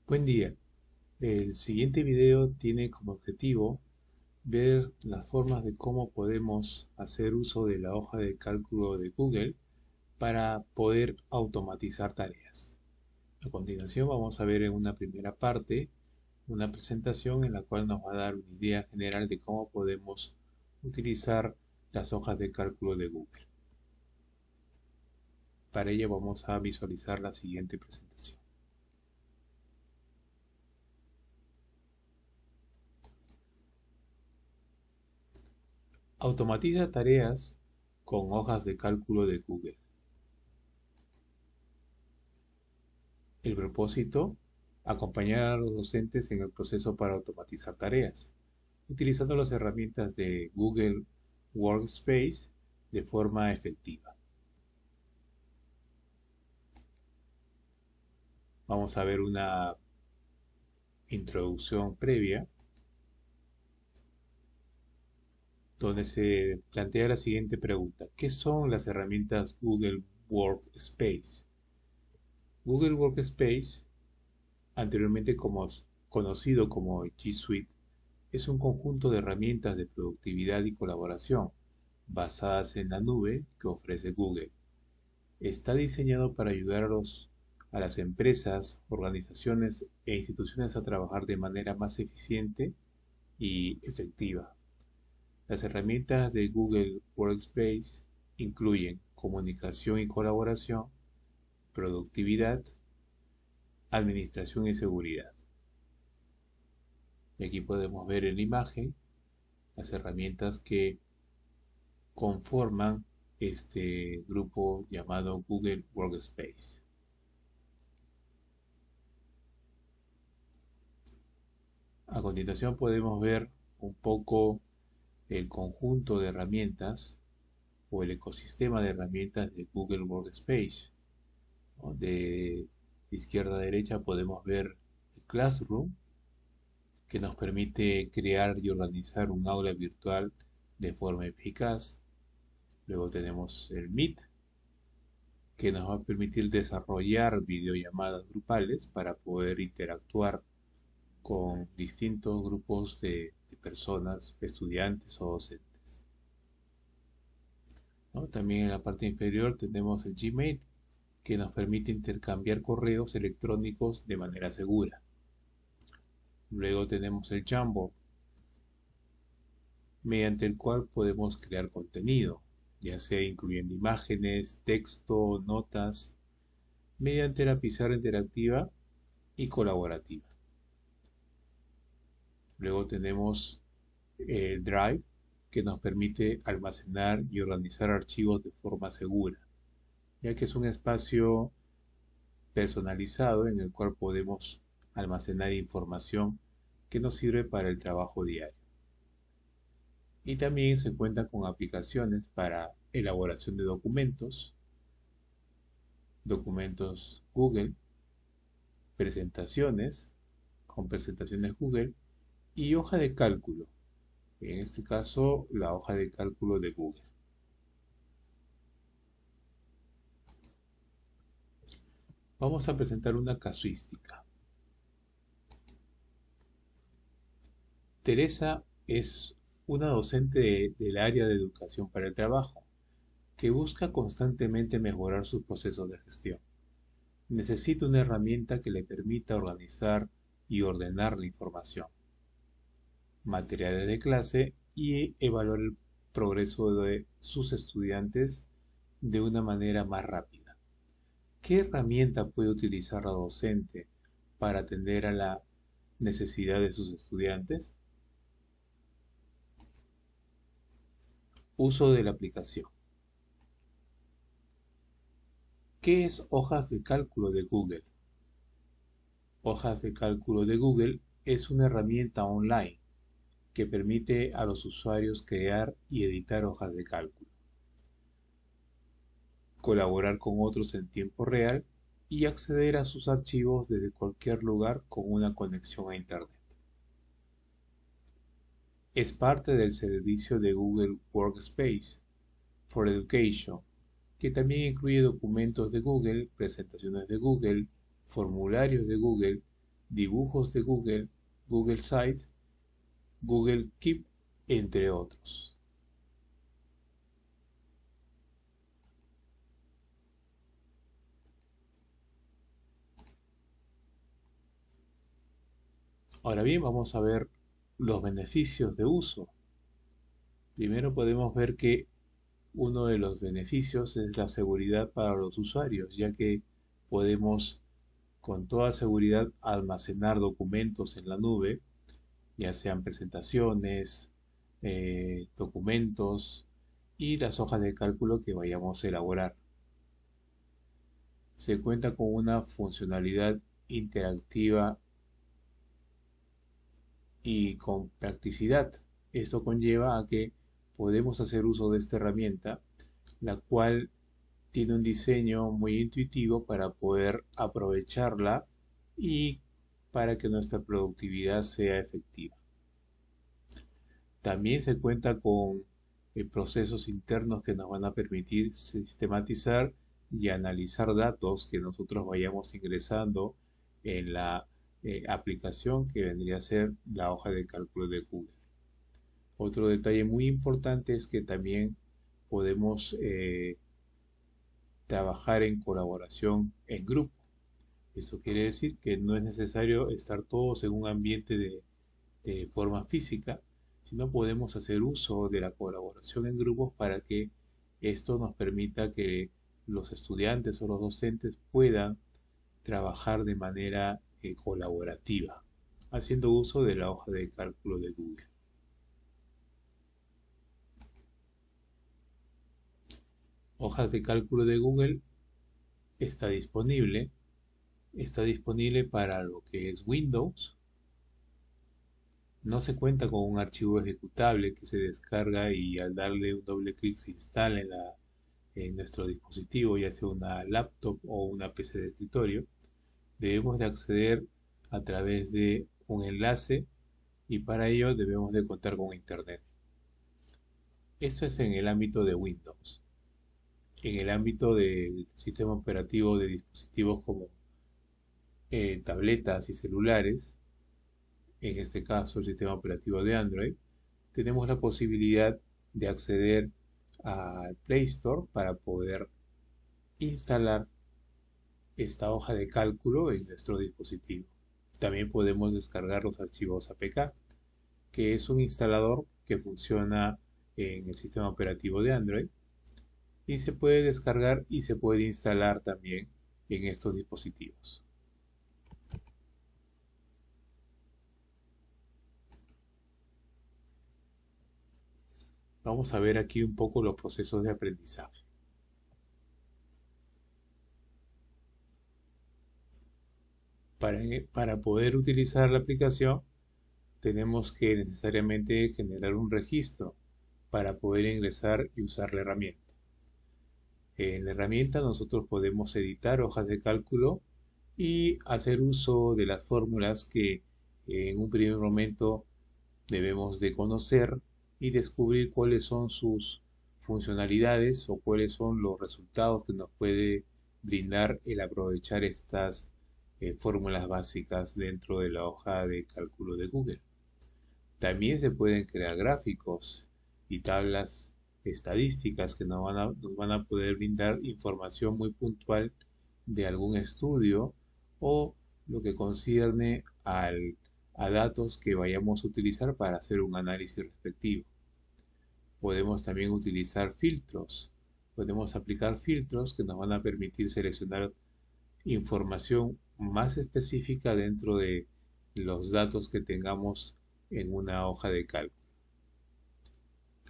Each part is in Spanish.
Buen día. El siguiente video tiene como objetivo ver las formas de cómo podemos hacer uso de la hoja de cálculo de Google para poder automatizar tareas. A continuación vamos a ver en una primera parte una presentación en la cual nos va a dar una idea general de cómo podemos utilizar las hojas de cálculo de Google. Para ello vamos a visualizar la siguiente presentación. Automatiza tareas con hojas de cálculo de Google. El propósito: acompañar a los docentes en el proceso para automatizar tareas, utilizando las herramientas de Google Workspace de forma efectiva. Vamos a ver una introducción previa donde se plantea la siguiente pregunta: ¿qué son las herramientas Google Workspace? Google Workspace, anteriormente conocido como G Suite, es un conjunto de herramientas de productividad y colaboración basadas en la nube que ofrece Google. Está diseñado para ayudar a las empresas, organizaciones e instituciones a trabajar de manera más eficiente y efectiva. Las herramientas de Google Workspace incluyen comunicación y colaboración, productividad, administración y seguridad. Y aquí podemos ver en la imagen las herramientas que conforman este grupo llamado Google Workspace. A continuación podemos ver un poco el conjunto de herramientas o el ecosistema de herramientas de Google Workspace, ¿no? De izquierda a derecha podemos ver el Classroom, que nos permite crear y organizar un aula virtual de forma eficaz. Luego tenemos el Meet, que nos va a permitir desarrollar videollamadas grupales para poder interactuar con distintos grupos de personas, estudiantes o docentes, ¿no? También en la parte inferior tenemos el Gmail, que nos permite intercambiar correos electrónicos de manera segura. Luego tenemos el Jamboard, mediante el cual podemos crear contenido, ya sea incluyendo imágenes, texto, notas, mediante la pizarra interactiva y colaborativa. Luego tenemos Drive, que nos permite almacenar y organizar archivos de forma segura, ya que es un espacio personalizado en el cual podemos almacenar información que nos sirve para el trabajo diario. Y también se cuenta con aplicaciones para elaboración de documentos Google, presentaciones con presentaciones Google y hoja de cálculo, en este caso la hoja de cálculo de Google. Vamos a presentar una casuística. Teresa es una docente del área de educación para el trabajo que busca constantemente mejorar sus procesos de gestión. Necesita una herramienta que le permita organizar y ordenar la información, materiales de clase y evaluar el progreso de sus estudiantes de una manera más rápida. ¿Qué herramienta puede utilizar la docente para atender a la necesidad de sus estudiantes? Uso de la aplicación. ¿Qué es hojas de cálculo de Google? Hojas de cálculo de Google es una herramienta online que permite a los usuarios crear y editar hojas de cálculo, colaborar con otros en tiempo real y acceder a sus archivos desde cualquier lugar con una conexión a Internet. Es parte del servicio de Google Workspace for Education, que también incluye documentos de Google, presentaciones de Google, formularios de Google, dibujos de Google, Google Sites, Google Keep, entre otros. Ahora bien, vamos a ver los beneficios de uso. Primero podemos ver que uno de los beneficios es la seguridad para los usuarios, ya que podemos con toda seguridad almacenar documentos en la nube, ya sean presentaciones, documentos y las hojas de cálculo que vayamos a elaborar. Se cuenta con una funcionalidad interactiva y con practicidad. Esto conlleva a que podemos hacer uso de esta herramienta, la cual tiene un diseño muy intuitivo para poder aprovecharla y para que nuestra productividad sea efectiva. También se cuenta con procesos internos que nos van a permitir sistematizar y analizar datos que nosotros vayamos ingresando en la aplicación que vendría a ser la hoja de cálculo de Google. Otro detalle muy importante es que también podemos trabajar en colaboración en grupo. Esto quiere decir que no es necesario estar todos en un ambiente de forma física, sino podemos hacer uso de la colaboración en grupos para que esto nos permita que los estudiantes o los docentes puedan trabajar de manera colaborativa, haciendo uso de la hoja de cálculo de Google. Hojas de cálculo de Google está disponible para lo que es Windows. No se cuenta con un archivo ejecutable que se descarga y al darle un doble clic se instala en nuestro dispositivo, ya sea una laptop o una PC de escritorio. Debemos de acceder a través de un enlace y para ello debemos de contar con internet. Esto es en el ámbito de Windows. En el ámbito del sistema operativo de dispositivos como tabletas y celulares, en este caso el sistema operativo de Android, tenemos la posibilidad de acceder al Play Store para poder instalar esta hoja de cálculo en nuestro dispositivo. También podemos descargar los archivos APK, que es un instalador que funciona en el sistema operativo de Android y se puede descargar y se puede instalar también en estos dispositivos. Vamos a ver aquí un poco los procesos de aprendizaje. Para poder utilizar la aplicación tenemos que necesariamente generar un registro para poder ingresar y usar la herramienta. En la herramienta nosotros podemos editar hojas de cálculo y hacer uso de las fórmulas que en un primer momento debemos de conocer y descubrir cuáles son sus funcionalidades o cuáles son los resultados que nos puede brindar el aprovechar estas fórmulas básicas dentro de la hoja de cálculo de Google. También se pueden crear gráficos y tablas estadísticas que nos van a poder brindar información muy puntual de algún estudio o lo que concierne a datos que vayamos a utilizar para hacer un análisis respectivo. Podemos también utilizar filtros. Podemos aplicar filtros que nos van a permitir seleccionar información más específica dentro de los datos que tengamos en una hoja de cálculo.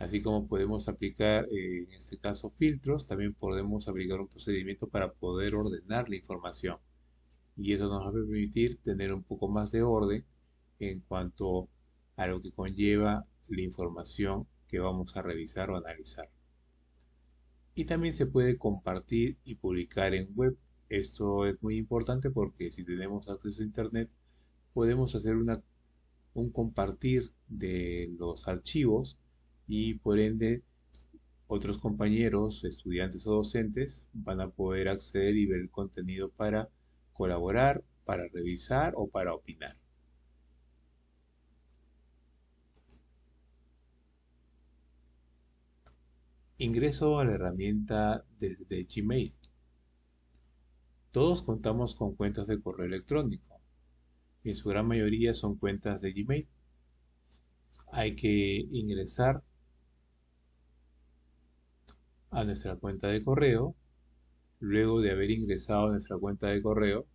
Así como podemos aplicar, en este caso, filtros, también podemos aplicar un procedimiento para poder ordenar la información. Y eso nos va a permitir tener un poco más de orden en cuanto a lo que conlleva la información que vamos a revisar o analizar. Y también se puede compartir y publicar en web. Esto es muy importante porque si tenemos acceso a internet podemos hacer un compartir de los archivos y por ende otros compañeros, estudiantes o docentes van a poder acceder y ver el contenido para colaborar para revisar o para opinar. Ingreso a la herramienta de Gmail. Todos contamos con cuentas de correo electrónico y en su gran mayoría son cuentas de Gmail. Hay que ingresar a nuestra cuenta de correo. Luego de haber ingresado a nuestra cuenta de correo,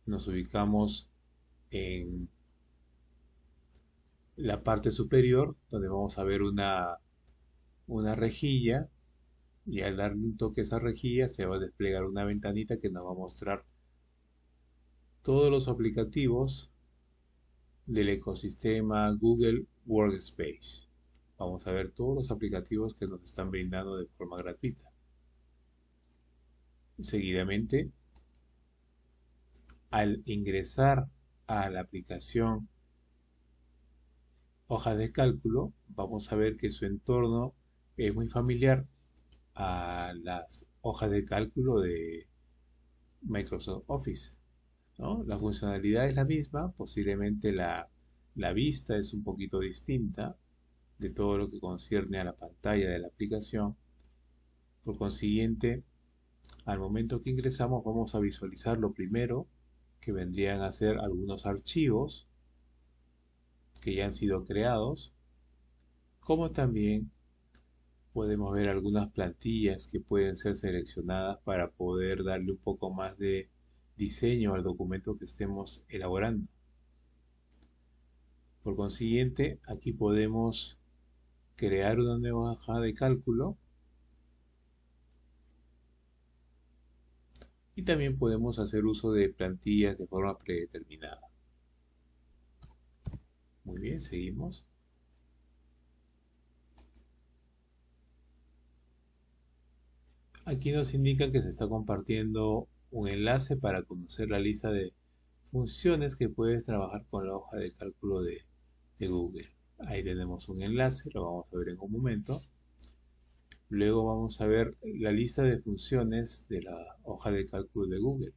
nos ubicamos en la parte superior, donde vamos a ver una rejilla, y al darle un toque a esa rejilla se va a desplegar una ventanita que nos va a mostrar todos los aplicativos del ecosistema Google Workspace. Vamos a ver todos los aplicativos que nos están brindando de forma gratuita. Seguidamente, al ingresar a la aplicación hojas de cálculo, vamos a ver que su entorno es muy familiar a las hojas de cálculo de Microsoft Office, ¿no? La funcionalidad es la misma, posiblemente la vista es un poquito distinta de todo lo que concierne a la pantalla de la aplicación. Por consiguiente, al momento que ingresamos vamos a visualizar lo primero, que vendrían a ser algunos archivos que ya han sido creados, como también podemos ver algunas plantillas que pueden ser seleccionadas para poder darle un poco más de diseño al documento que estemos elaborando. Por consiguiente, aquí podemos crear una nueva hoja de cálculo y también podemos hacer uso de plantillas de forma predeterminada. Muy bien, seguimos. Aquí nos indica que se está compartiendo un enlace para conocer la lista de funciones que puedes trabajar con la hoja de cálculo de Google. Ahí tenemos un enlace, lo vamos a ver en un momento. Luego vamos a ver la lista de funciones de la hoja de cálculo de Google.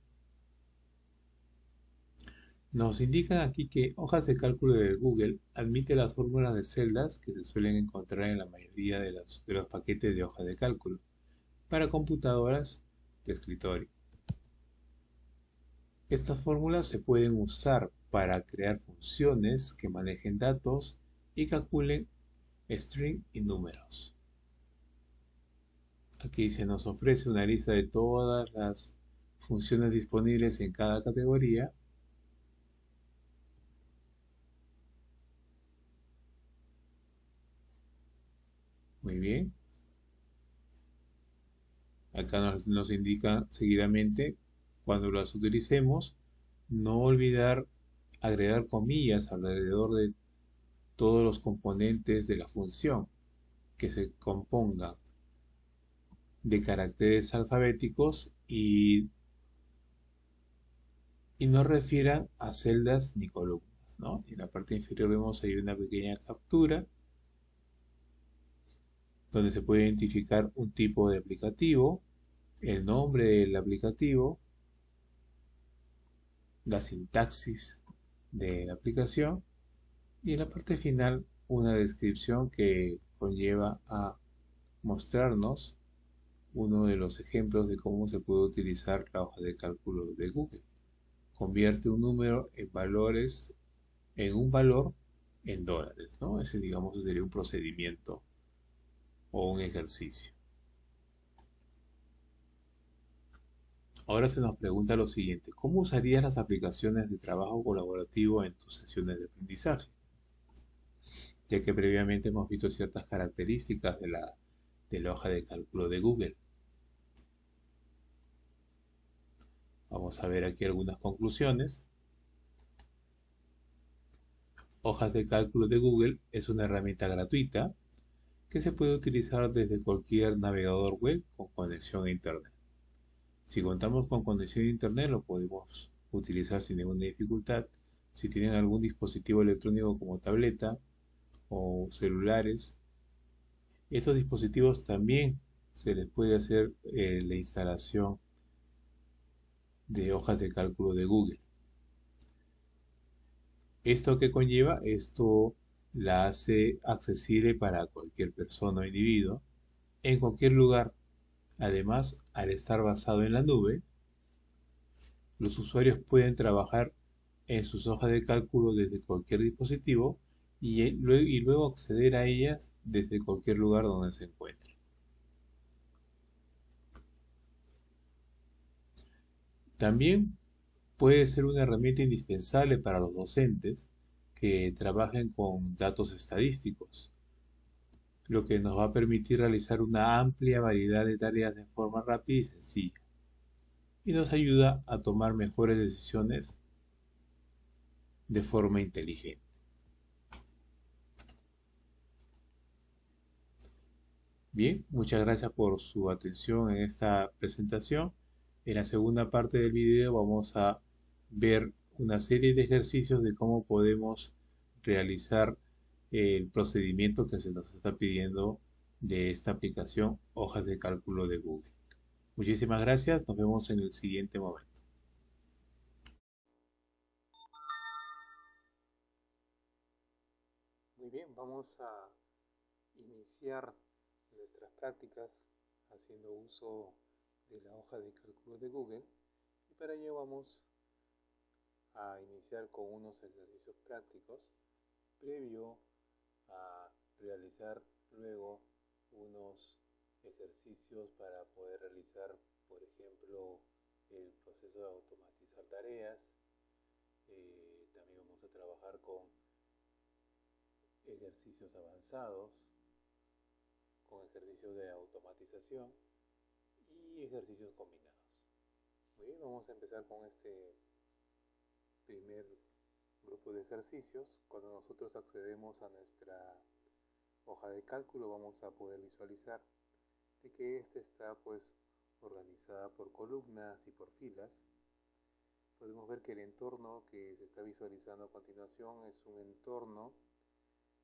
Nos indican aquí que hojas de cálculo de Google admite las fórmulas de celdas que se suelen encontrar en la mayoría de los paquetes de hoja de cálculo para computadoras de escritorio. Estas fórmulas se pueden usar para crear funciones que manejen datos y calculen string y números. Aquí se nos ofrece una lista de todas las funciones disponibles en cada categoría. Muy bien. Acá nos indica seguidamente, cuando las utilicemos, no olvidar agregar comillas alrededor de todos los componentes de la función, que se compongan de caracteres alfabéticos y no refieran a celdas ni columnas, ¿no? En la parte inferior vemos ahí una pequeña captura donde se puede identificar un tipo de aplicativo, el nombre del aplicativo, la sintaxis de la aplicación y en la parte final una descripción que conlleva a mostrarnos uno de los ejemplos de cómo se puede utilizar la hoja de cálculo de Google. Convierte un número en valores, en un valor en dólares, ¿no? Ese, digamos, sería un procedimiento o un ejercicio. Ahora se nos pregunta lo siguiente: ¿cómo usarías las aplicaciones de trabajo colaborativo en tus sesiones de aprendizaje? Ya que previamente hemos visto ciertas características de la hoja de cálculo de Google. Vamos a ver aquí algunas conclusiones. Hojas de cálculo de Google es una herramienta gratuita que se puede utilizar desde cualquier navegador web con conexión a Internet. Si contamos con conexión a Internet lo podemos utilizar sin ninguna dificultad. Si tienen algún dispositivo electrónico como tableta o celulares, estos dispositivos también se les puede hacer la instalación de hojas de cálculo de Google. ¿Esto qué conlleva? Esto la hace accesible para cualquier persona o individuo en cualquier lugar. Además, al estar basado en la nube, los usuarios pueden trabajar en sus hojas de cálculo desde cualquier dispositivo y luego acceder a ellas desde cualquier lugar donde se encuentren. También puede ser una herramienta indispensable para los docentes que trabajen con datos estadísticos, lo que nos va a permitir realizar una amplia variedad de tareas de forma rápida y sencilla, y nos ayuda a tomar mejores decisiones de forma inteligente. Bien, muchas gracias por su atención en esta presentación. En la segunda parte del video vamos a ver una serie de ejercicios de cómo podemos realizar el procedimiento que se nos está pidiendo de esta aplicación Hojas de Cálculo de Google. Muchísimas gracias, nos vemos en el siguiente momento. Muy bien, vamos a iniciar nuestras prácticas haciendo uso de la hoja de cálculo de Google, y para ello vamos a iniciar con unos ejercicios prácticos previo a realizar luego unos ejercicios para poder realizar, por ejemplo, el proceso de automatizar tareas. También vamos a trabajar con ejercicios avanzados, con ejercicios de automatización y ejercicios combinados. Muy bien, vamos a empezar con este primer grupo de ejercicios. Cuando nosotros accedemos a nuestra hoja de cálculo, vamos a poder visualizar de que esta está pues organizada por columnas y por filas. Podemos ver que el entorno que se está visualizando a continuación es un entorno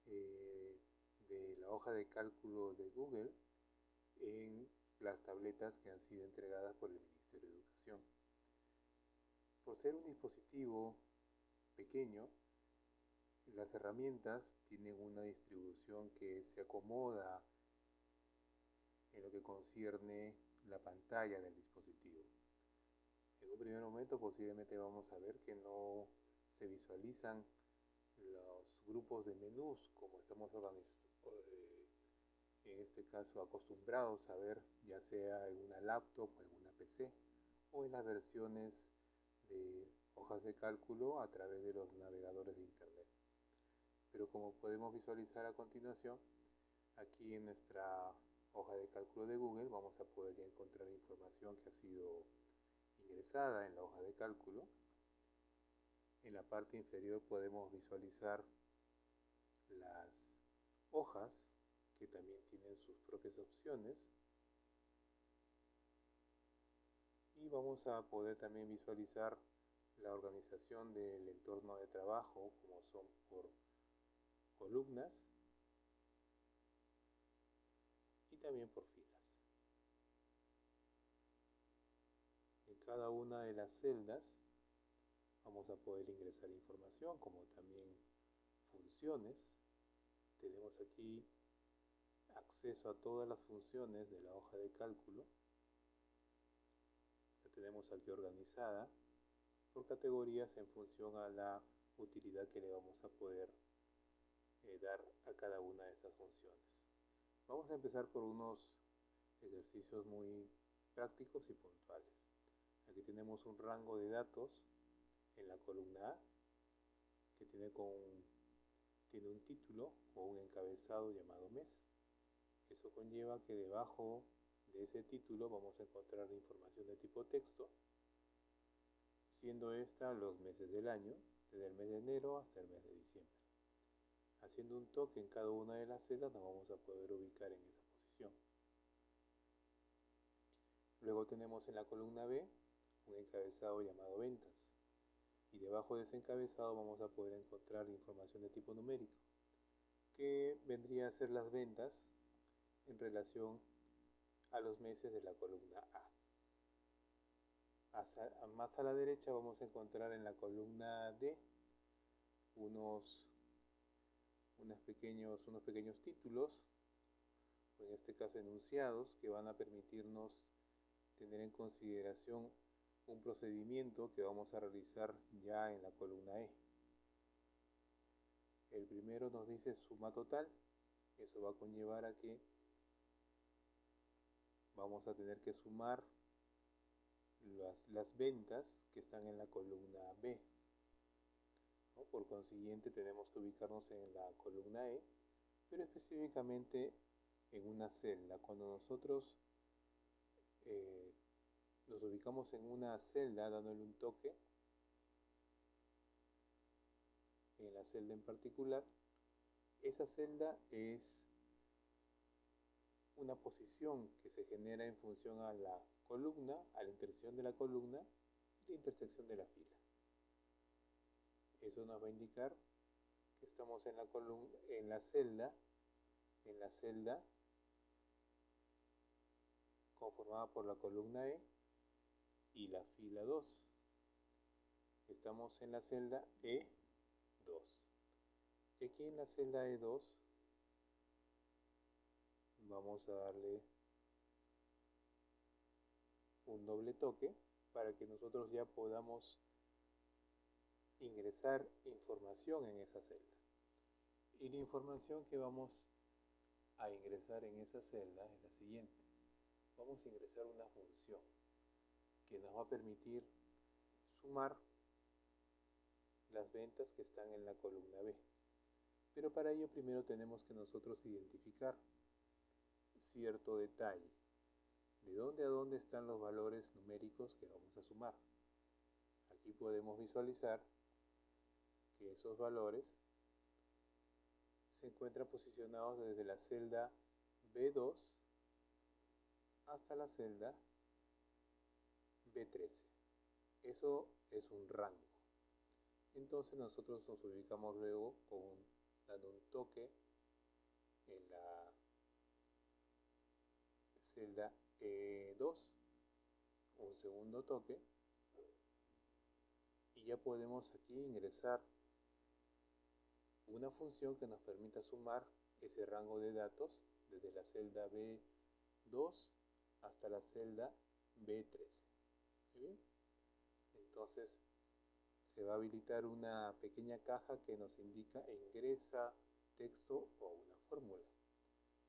de la hoja de cálculo de Google en las tabletas que han sido entregadas por el Ministerio de Educación. Por ser un dispositivo pequeño, las herramientas tienen una distribución que se acomoda en lo que concierne la pantalla del dispositivo. En un primer momento posiblemente vamos a ver que no se visualizan los grupos de menús como estamos en este caso acostumbrados a ver, ya sea en una laptop o en una PC o en las versiones de hojas de cálculo a través de los navegadores de internet. Pero como podemos visualizar a continuación, aquí en nuestra hoja de cálculo de Google vamos a poder ya encontrar información que ha sido ingresada en la hoja de cálculo. En la parte inferior podemos visualizar las hojas que también tienen sus propias opciones, y vamos a poder también visualizar la organización del entorno de trabajo, como son por columnas y también por filas. En cada una de las celdas vamos a poder ingresar información, como también funciones. Tenemos aquí acceso a todas las funciones de la hoja de cálculo. La tenemos aquí organizada por categorías en función a la utilidad que le vamos a poder dar a cada una de estas funciones. Vamos a empezar por unos ejercicios muy prácticos y puntuales. Aquí tenemos un rango de datos en la columna A que tiene un título o un encabezado llamado mes. Eso conlleva que debajo de ese título vamos a encontrar información de tipo texto, siendo esta los meses del año, desde el mes de enero hasta el mes de diciembre. Haciendo un toque en cada una de las celdas nos vamos a poder ubicar en esa posición. Luego tenemos en la columna B un encabezado llamado ventas, y debajo de ese encabezado vamos a poder encontrar información de tipo numérico, que vendría a ser las ventas en relación a los meses de la columna A. más a la derecha vamos a encontrar en la columna D unos pequeños títulos, o en este caso enunciados, que van a permitirnos tener en consideración un procedimiento que vamos a realizar ya en la columna E. El primero nos dice suma total. Eso va a conllevar a que vamos a tener que sumar las ventas que están en la columna B, ¿no? Por consiguiente tenemos que ubicarnos en la columna E, pero específicamente en una celda. Cuando nosotros nos ubicamos en una celda dándole un toque en la celda en particular, esa celda es una posición que se genera en función a la columna, a la intersección de la columna y la intersección de la fila. Eso nos va a indicar que estamos en la celda conformada por la columna E y la fila 2. Estamos en la celda E2. Y aquí en la celda E2 vamos a darle un doble toque para que nosotros ya podamos ingresar información en esa celda. Y la información que vamos a ingresar en esa celda es la siguiente. Vamos a ingresar una función que nos va a permitir sumar las ventas que están en la columna B. Pero para ello primero tenemos que nosotros identificar cierto detalle. ¿De dónde a dónde están los valores numéricos que vamos a sumar? Aquí podemos visualizar que esos valores se encuentran posicionados desde la celda B2 hasta la celda B13. Eso es un rango. Entonces nosotros nos ubicamos luego dando un toque en la celda E2, un segundo toque, y ya podemos aquí ingresar una función que nos permita sumar ese rango de datos desde la celda B2 hasta la celda B13. ¿Muy bien? Entonces se va a habilitar una pequeña caja que nos indica ingresa texto o una fórmula.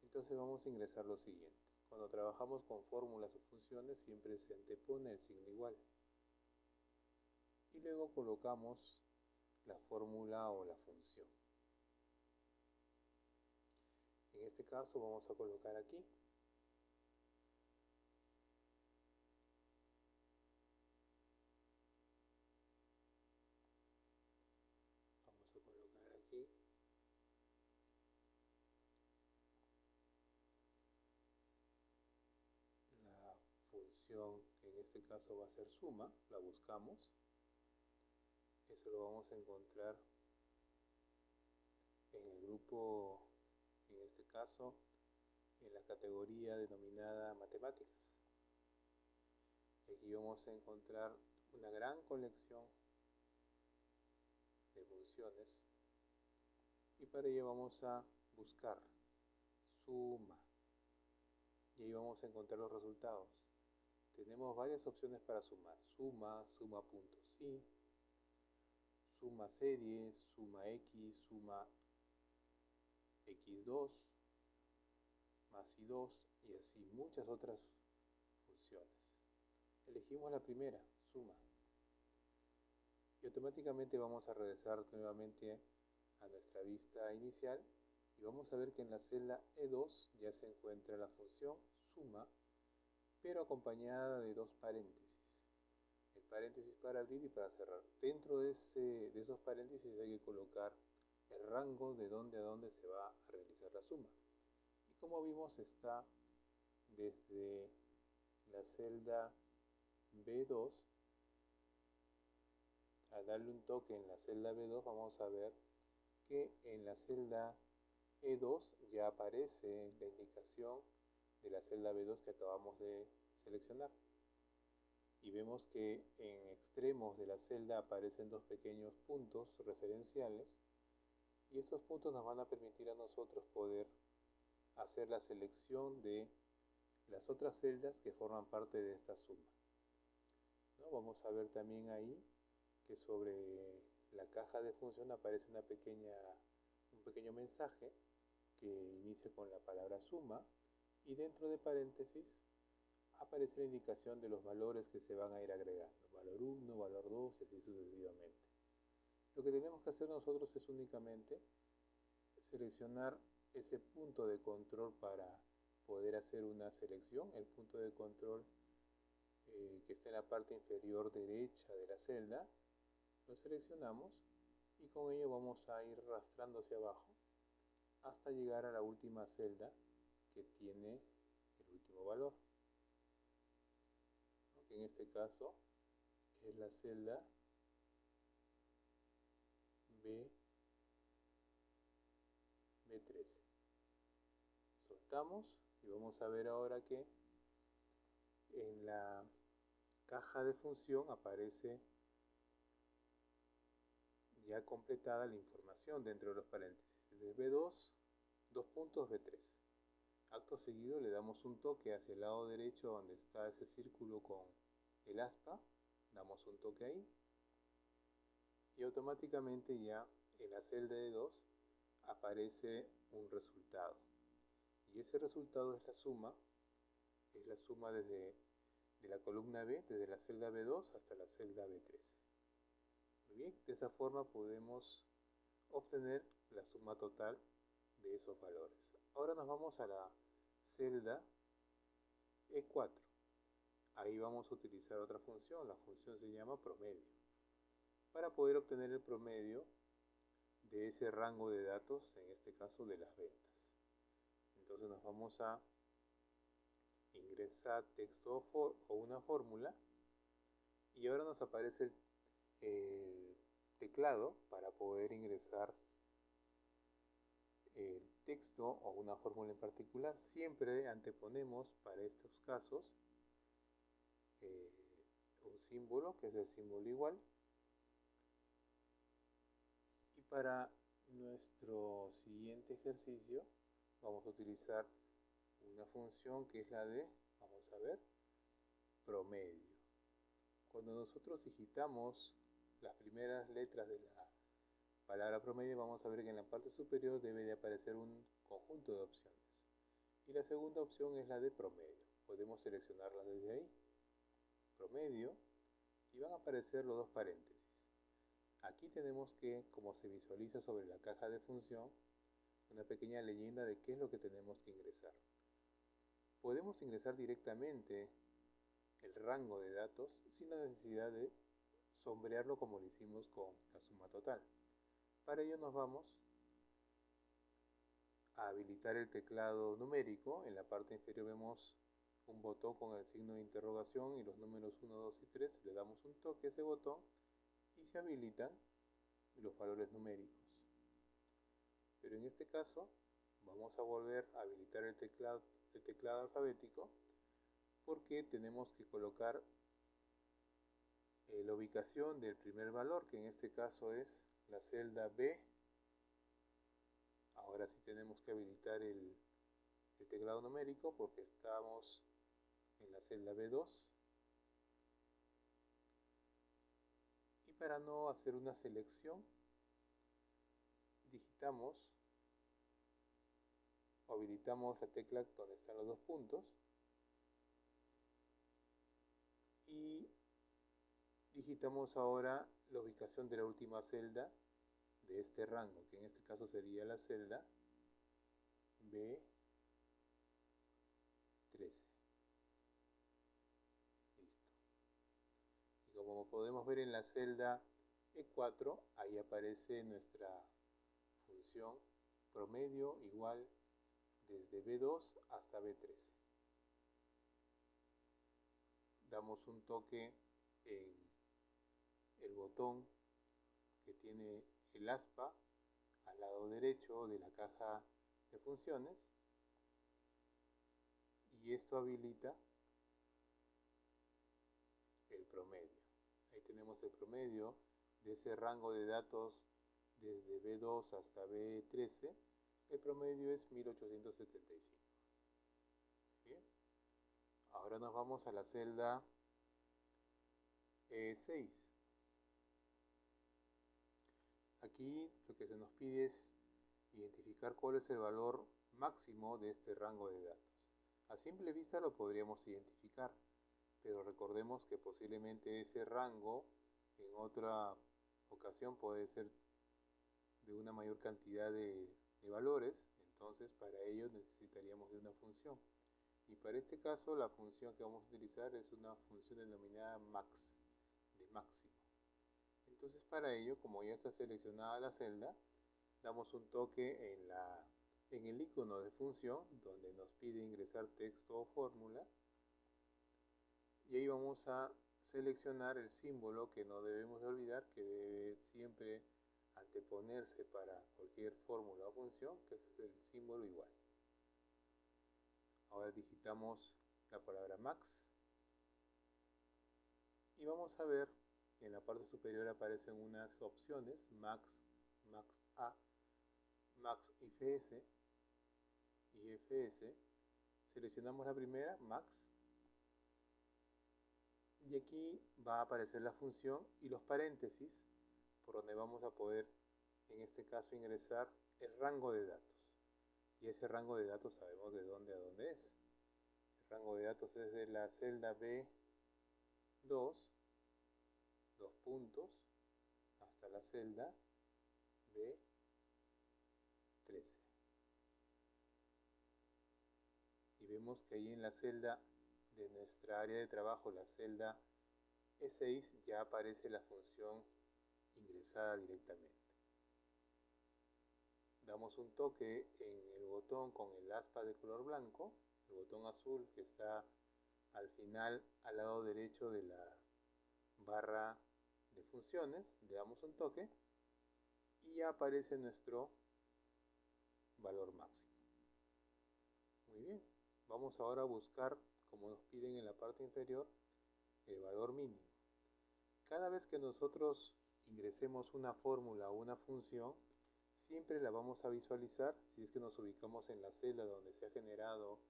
Entonces vamos a ingresar lo siguiente. Cuando trabajamos con fórmulas o funciones siempre se antepone el signo igual. Y luego colocamos la fórmula o la función. En este caso vamos a colocar aquí la función, que en este caso va a ser suma, la buscamos. Eso lo vamos a encontrar en el grupo, en este caso, en la categoría denominada matemáticas. Aquí vamos a encontrar una gran colección de funciones y para ello vamos a buscar suma y ahí vamos a encontrar los resultados. Tenemos varias opciones para sumar: suma, suma puntos y, suma series, suma x, suma x2, más y2 y así muchas otras funciones. Elegimos la primera, suma, y automáticamente vamos a regresar nuevamente a nuestra vista inicial y vamos a ver que en la celda E2 ya se encuentra la función suma, pero acompañada de dos paréntesis. El paréntesis para abrir y para cerrar. Dentro de esos paréntesis hay que colocar el rango de dónde a dónde se va a realizar la suma. Y como vimos, está desde la celda B2. Al darle un toque en la celda B2 vamos a ver que en la celda E2 ya aparece la indicación de la celda B2 que acabamos de seleccionar. y vemos que en extremos de la celda aparecen dos pequeños puntos referenciales, y estos puntos nos van a permitir a nosotros poder hacer la selección de las otras celdas que forman parte de esta suma, ¿no? Vamos a ver también ahí que sobre la caja de función aparece un pequeño mensaje que inicia con la palabra suma, y dentro de paréntesis aparece la indicación de los valores que se van a ir agregando, valor 1, valor 2 y así sucesivamente. Lo que tenemos que hacer nosotros es únicamente seleccionar ese punto de control para poder hacer una selección, el punto de control que está en la parte inferior derecha de la celda, lo seleccionamos y con ello vamos a ir arrastrando hacia abajo hasta llegar a la última celda que tiene el último valor, ¿no? Que en este caso es la celda B13. Soltamos y vamos a ver ahora que en la caja de función aparece ya completada la información dentro de los paréntesis. De B2, dos puntos B3. Acto seguido le damos un toque hacia el lado derecho donde está ese círculo con el aspa. Damos un toque ahí. Y automáticamente ya en la celda de 2 aparece un resultado. Y ese resultado es la suma desde de la columna B, desde la celda B2 hasta la celda B3. Muy bien, de esa forma podemos obtener la suma total de esos valores. Ahora nos vamos a la celda E4. Ahí vamos a utilizar otra función, la función se llama promedio, para poder obtener el promedio de ese rango de datos, en este caso de las ventas. Entonces nos vamos a ingresar texto o una fórmula, y ahora nos aparece el teclado para poder ingresar el texto o una fórmula en particular. Siempre anteponemos para estos casos un símbolo, que es el símbolo igual, y para nuestro siguiente ejercicio vamos a utilizar una función que es la de, vamos a ver, promedio. Cuando nosotros digitamos las primeras letras de la palabra promedio, vamos a ver que en la parte superior debe de aparecer un conjunto de opciones. Y la segunda opción es la de promedio. Podemos seleccionarla desde ahí, promedio, y van a aparecer los dos paréntesis. Aquí tenemos que, como se visualiza sobre la caja de función, una pequeña leyenda de qué es lo que tenemos que ingresar. Podemos ingresar directamente el rango de datos sin la necesidad de sombrearlo como lo hicimos con la suma total. Para ello nos vamos a habilitar el teclado numérico. En la parte inferior vemos un botón con el signo de interrogación y los números 1, 2 y 3. Le damos un toque a ese botón y se habilitan los valores numéricos. Pero en este caso vamos a volver a habilitar el teclado alfabético, porque tenemos que colocar la ubicación del primer valor, que en este caso es la celda B. Ahora sí tenemos que habilitar el teclado numérico porque estamos en la celda B2. Y para no hacer una selección, digitamos o habilitamos la tecla donde están los dos puntos y digitamos ahora la ubicación de la última celda de este rango, que en este caso sería la celda B13. Listo. Y como podemos ver en la celda E4, ahí aparece nuestra función promedio igual desde B2 hasta B13. Damos un toque en el botón que tiene el aspa al lado derecho de la caja de funciones, y esto habilita el promedio. Ahí tenemos el promedio de ese rango de datos desde B2 hasta B13. El promedio es 1875. Bien. Ahora nos vamos a la celda E6. Aquí lo que se nos pide es identificar cuál es el valor máximo de este rango de datos. A simple vista lo podríamos identificar, pero recordemos que posiblemente ese rango en otra ocasión puede ser de una mayor cantidad de valores, entonces para ello necesitaríamos de una función. Y para este caso la función que vamos a utilizar es una función denominada max, de máximo. Entonces para ello, como ya está seleccionada la celda, damos un toque en el icono de función donde nos pide ingresar texto o fórmula, y ahí vamos a seleccionar el símbolo que no debemos de olvidar, que debe siempre anteponerse para cualquier fórmula o función, que es el símbolo igual. Ahora digitamos la palabra max y vamos a ver en la parte superior aparecen unas opciones: max, max A, max ifs y fs. Seleccionamos la primera, max, y aquí va a aparecer la función y los paréntesis por donde vamos a poder, en este caso, ingresar el rango de datos. Y ese rango de datos sabemos de dónde a dónde es. El rango de datos es de la celda B2, dos puntos, hasta la celda B13. Y vemos que ahí en la celda de nuestra área de trabajo, la celda E6, ya aparece la función ingresada directamente. Damos un toque en el botón con el aspa de color blanco, el botón azul que está al final, al lado derecho de la barra de funciones. Le damos un toque y ya aparece nuestro valor máximo. Muy bien, vamos ahora a buscar, como nos piden en la parte inferior, el valor mínimo. Cada vez que nosotros ingresemos una fórmula o una función, siempre la vamos a visualizar. Si es que nos ubicamos en la celda donde se ha generado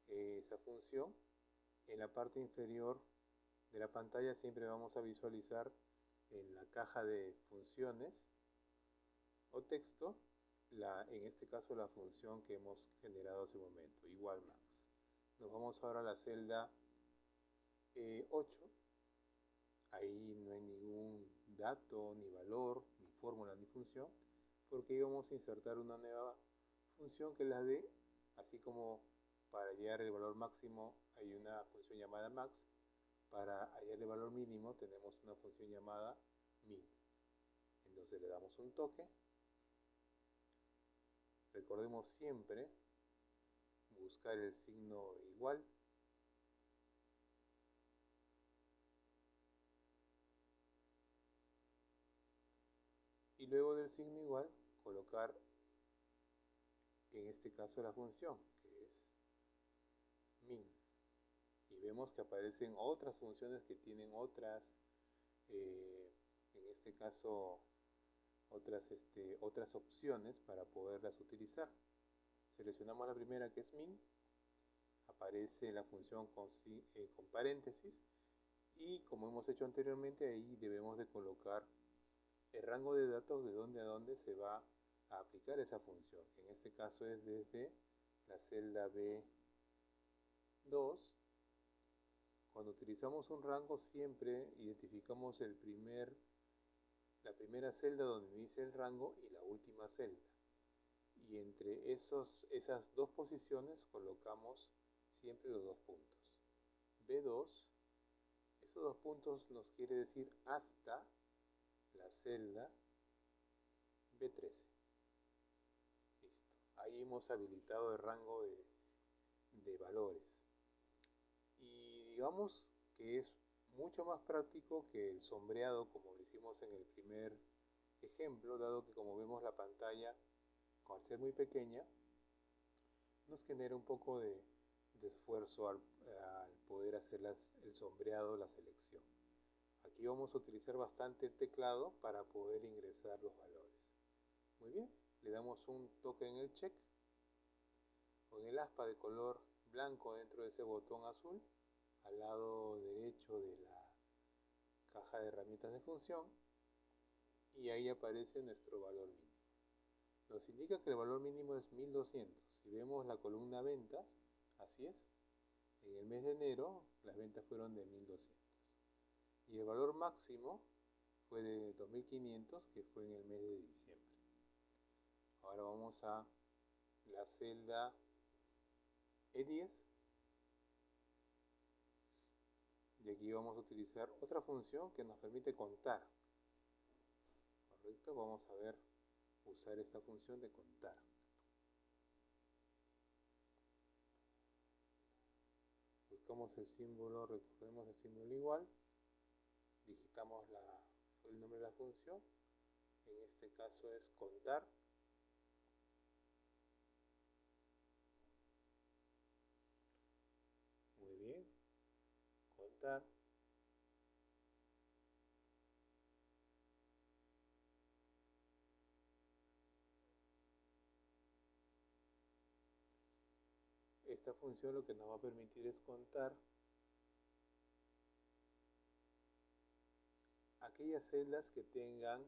esa función, en la parte inferior de la pantalla siempre vamos a visualizar en la caja de funciones o texto, en este caso la función que hemos generado hace un momento, igual max. Nos vamos ahora a la celda 8. Ahí no hay ningún dato, ni valor, ni fórmula, ni función, porque ahí vamos a insertar una nueva función que es la de, así como para hallar el valor máximo hay una función llamada max, para hallar el valor mínimo tenemos una función llamada min. Entonces le damos un toque. Recordemos siempre buscar el signo igual. Y luego del signo igual colocar en este caso la función, que es min. Y vemos que aparecen otras funciones que tienen otras, en este caso, otras opciones para poderlas utilizar. Seleccionamos la primera, que es min, aparece la función con paréntesis, y como hemos hecho anteriormente, ahí debemos de colocar el rango de datos de dónde a dónde se va a aplicar esa función, que en este caso es desde la celda B2. Cuando utilizamos un rango siempre identificamos la primera celda donde inicia el rango y la última celda. Y entre esas dos posiciones colocamos siempre los dos puntos. B2, esos dos puntos nos quiere decir hasta la celda B13. Listo. Ahí hemos habilitado el rango de valores. Y digamos que es mucho más práctico que el sombreado como lo hicimos en el primer ejemplo, dado que, como vemos, la pantalla, al ser muy pequeña, nos genera un poco de de esfuerzo al poder hacer el sombreado, la selección. Aquí vamos a utilizar bastante el teclado para poder ingresar los valores. Muy bien, le damos un toque en el check con el aspa de color blanco dentro de ese botón azul al lado derecho de la caja de herramientas de función, y ahí aparece nuestro valor mínimo. Nos indica que el valor mínimo es 1200. Si vemos la columna ventas, así es, en el mes de enero las ventas fueron de 1200 y el valor máximo fue de 2500, que fue en el mes de diciembre. Ahora vamos a la celda E10 y aquí vamos a utilizar otra función que nos permite contar. Correcto, vamos a ver usar esta función de contar. Buscamos el símbolo, recordemos el símbolo igual, digitamos el nombre de la función, en este caso es contar. Muy bien, contar. Esta función lo que nos va a permitir es contar aquellas celdas que tengan,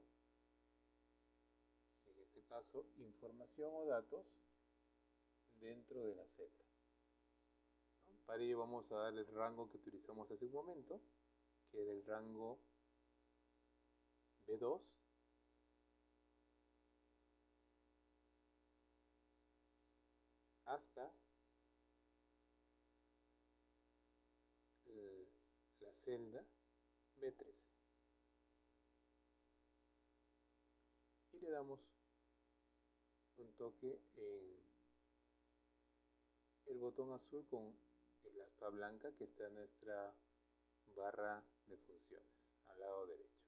en este caso, información o datos dentro de la celda. Para ello vamos a darle el rango que utilizamos hace un momento, que era el rango B2, hasta la celda B13. Y le damos un toque en el botón azul con el aspa blanca que está en nuestra barra de funciones al lado derecho.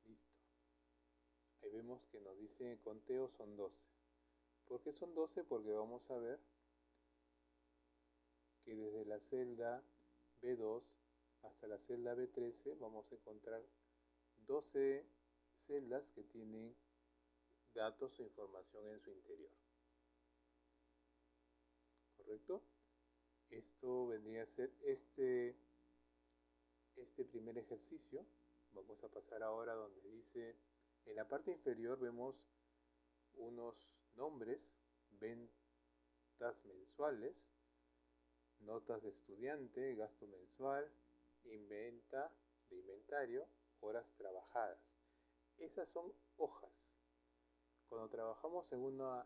Listo. Ahí vemos que nos dice conteo son 12. ¿Por qué son 12? Porque vamos a ver que desde la celda B2 hasta la celda B13 vamos a encontrar 12 celdas que tienen datos o información en su interior. ¿Correcto? Esto vendría a ser este primer ejercicio. Vamos a pasar ahora donde dice, en la parte inferior vemos unos nombres, ventas mensuales, notas de estudiante, gasto mensual, venta de inventario, horas trabajadas. Esas son hojas. Cuando trabajamos en una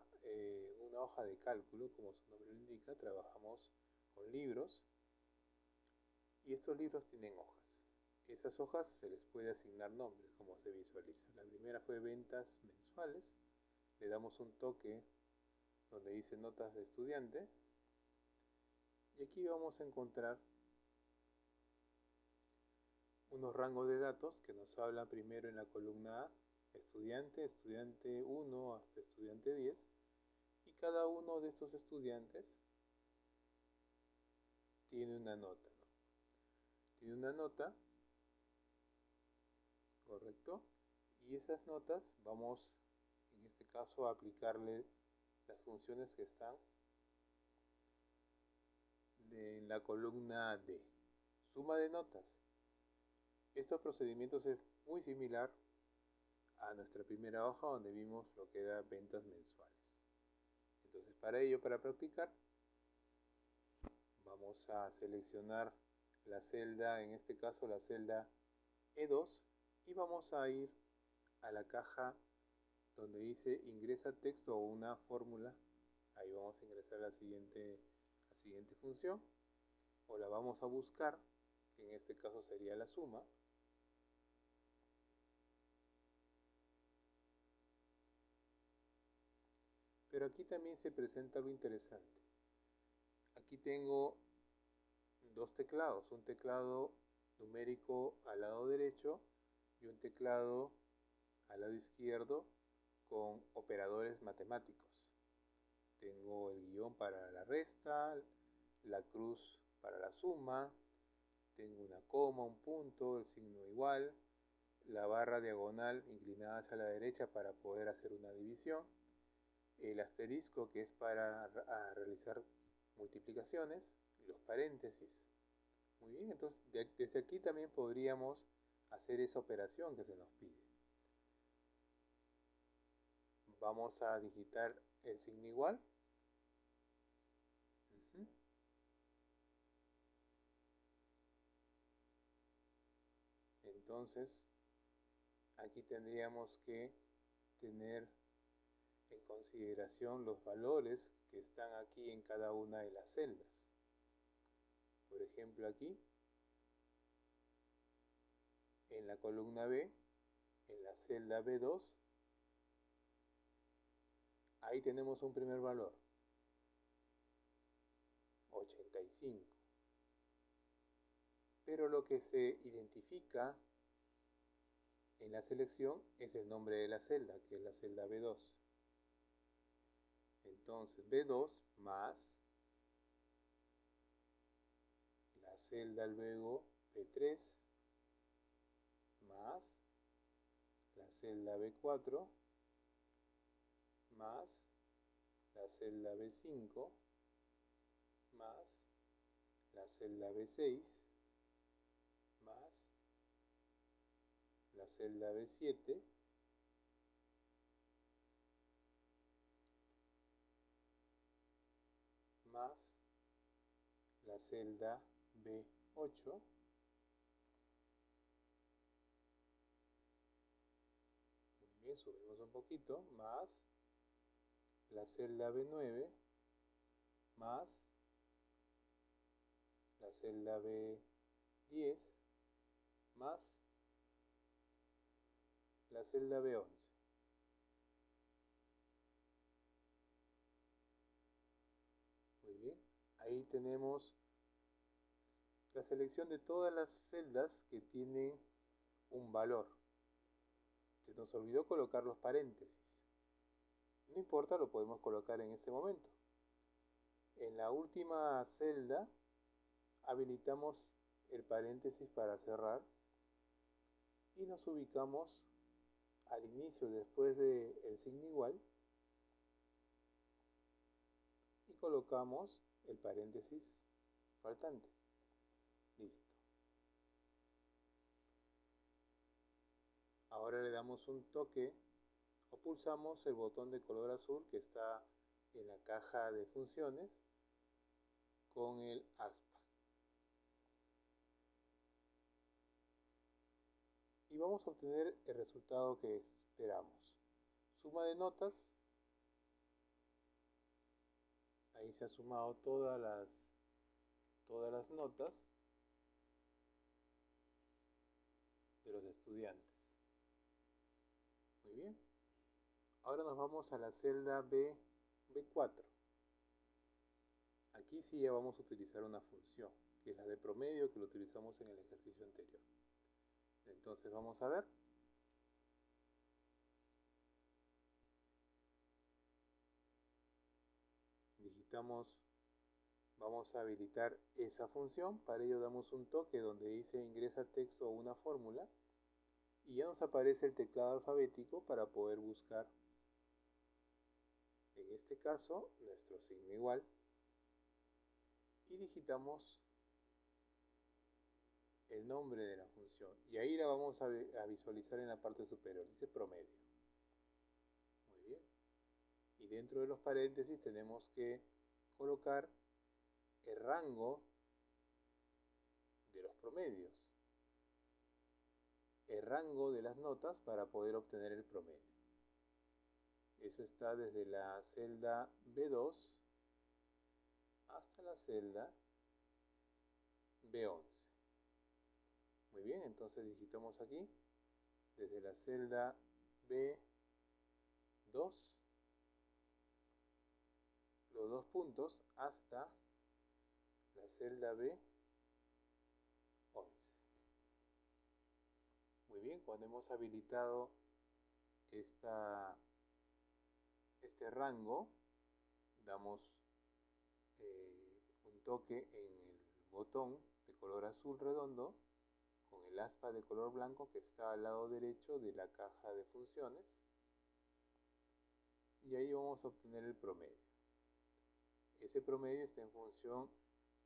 hoja de cálculo, como su nombre lo indica, trabajamos con libros y estos libros tienen hojas. Esas hojas se les puede asignar nombres, como se visualiza. La primera fue ventas mensuales. Le damos un toque donde dice notas de estudiante. Y aquí vamos a encontrar unos rangos de datos que nos hablan primero en la columna A, estudiante, estudiante 1 hasta estudiante 10. Y cada uno de estos estudiantes tiene una nota, ¿no? Tiene una nota, correcto, y esas notas vamos en este caso a aplicarle las funciones que están en la columna D. Suma de notas. Estos procedimientos es muy similar a nuestra primera hoja donde vimos lo que era ventas mensuales. Entonces para ello, para practicar, vamos a seleccionar la celda, en este caso la celda E2, y vamos a ir a la caja donde dice ingresa texto o una fórmula. Ahí vamos a ingresar la siguiente función, o la vamos a buscar, que en este caso sería la suma. Pero aquí también se presenta algo interesante. Aquí tengo dos teclados, un teclado numérico al lado derecho y un teclado al lado izquierdo con operadores matemáticos. Tengo el guión para la resta, la cruz para la suma, tengo una coma, un punto, el signo igual, la barra diagonal inclinada hacia la derecha para poder hacer una división, el asterisco que es para realizar multiplicaciones, los paréntesis. Muy bien, entonces desde aquí también podríamos hacer esa operación que se nos pide. Vamos a digitar el signo igual. Entonces, aquí tendríamos que tener en consideración los valores que están aquí en cada una de las celdas. Por ejemplo, aquí, en la columna B, en la celda B2, ahí tenemos un primer valor, 85. Pero lo que se identifica en la selección es el nombre de la celda, que es la celda B2. Entonces, B2 más la celda luego B3 más la celda B4 más la celda B5 más la celda B6 más la celda B7 más la celda B8 muy bien, subimos un poquito, más la celda B9 más la celda B10 más la celda B11. Muy bien, ahí tenemos la selección de todas las celdas que tienen un valor. Se nos olvidó colocar los paréntesis. No importa, lo podemos colocar en este momento. En la última celda habilitamos el paréntesis para cerrar y nos ubicamos al inicio después del signo igual y colocamos el paréntesis faltante. Listo. Ahora le damos un toque o pulsamos el botón de color azul que está en la caja de funciones con el aspa. Y vamos a obtener el resultado que esperamos. Suma de notas. Ahí se han sumado todas las notas de los estudiantes. Muy bien. Ahora nos vamos a la celda B4. Aquí sí ya vamos a utilizar una función, que es la de promedio que lo utilizamos en el ejercicio anterior. Entonces vamos a ver. Digitamos, vamos a habilitar esa función. Para ello damos un toque donde dice ingresa texto o una fórmula. Y ya nos aparece el teclado alfabético para poder buscar, en este caso, nuestro signo igual. Y digitamos el nombre de la función. Y ahí la vamos a visualizar en la parte superior. Dice promedio. Muy bien. Y dentro de los paréntesis tenemos que colocar el rango de los promedios. El rango de las notas para poder obtener el promedio. Eso está desde la celda B2 hasta la celda B11. Muy bien, entonces digitamos aquí desde la celda B2 los dos puntos hasta la celda B11. Muy bien, cuando hemos habilitado este rango, damos un toque en el botón de color azul redondo con el aspa de color blanco que está al lado derecho de la caja de funciones, y ahí vamos a obtener el promedio. Ese promedio está en función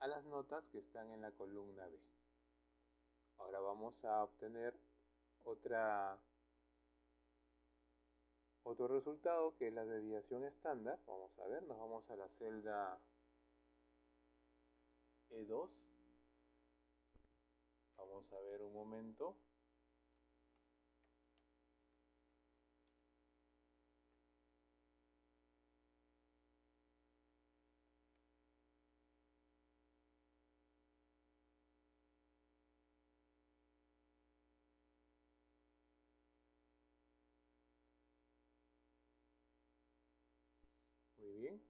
a las notas que están en la columna B. Ahora vamos a obtener otro resultado, que es la desviación estándar. Vamos a ver, nos vamos a la celda E2. Vamos a ver un momento. Muy bien.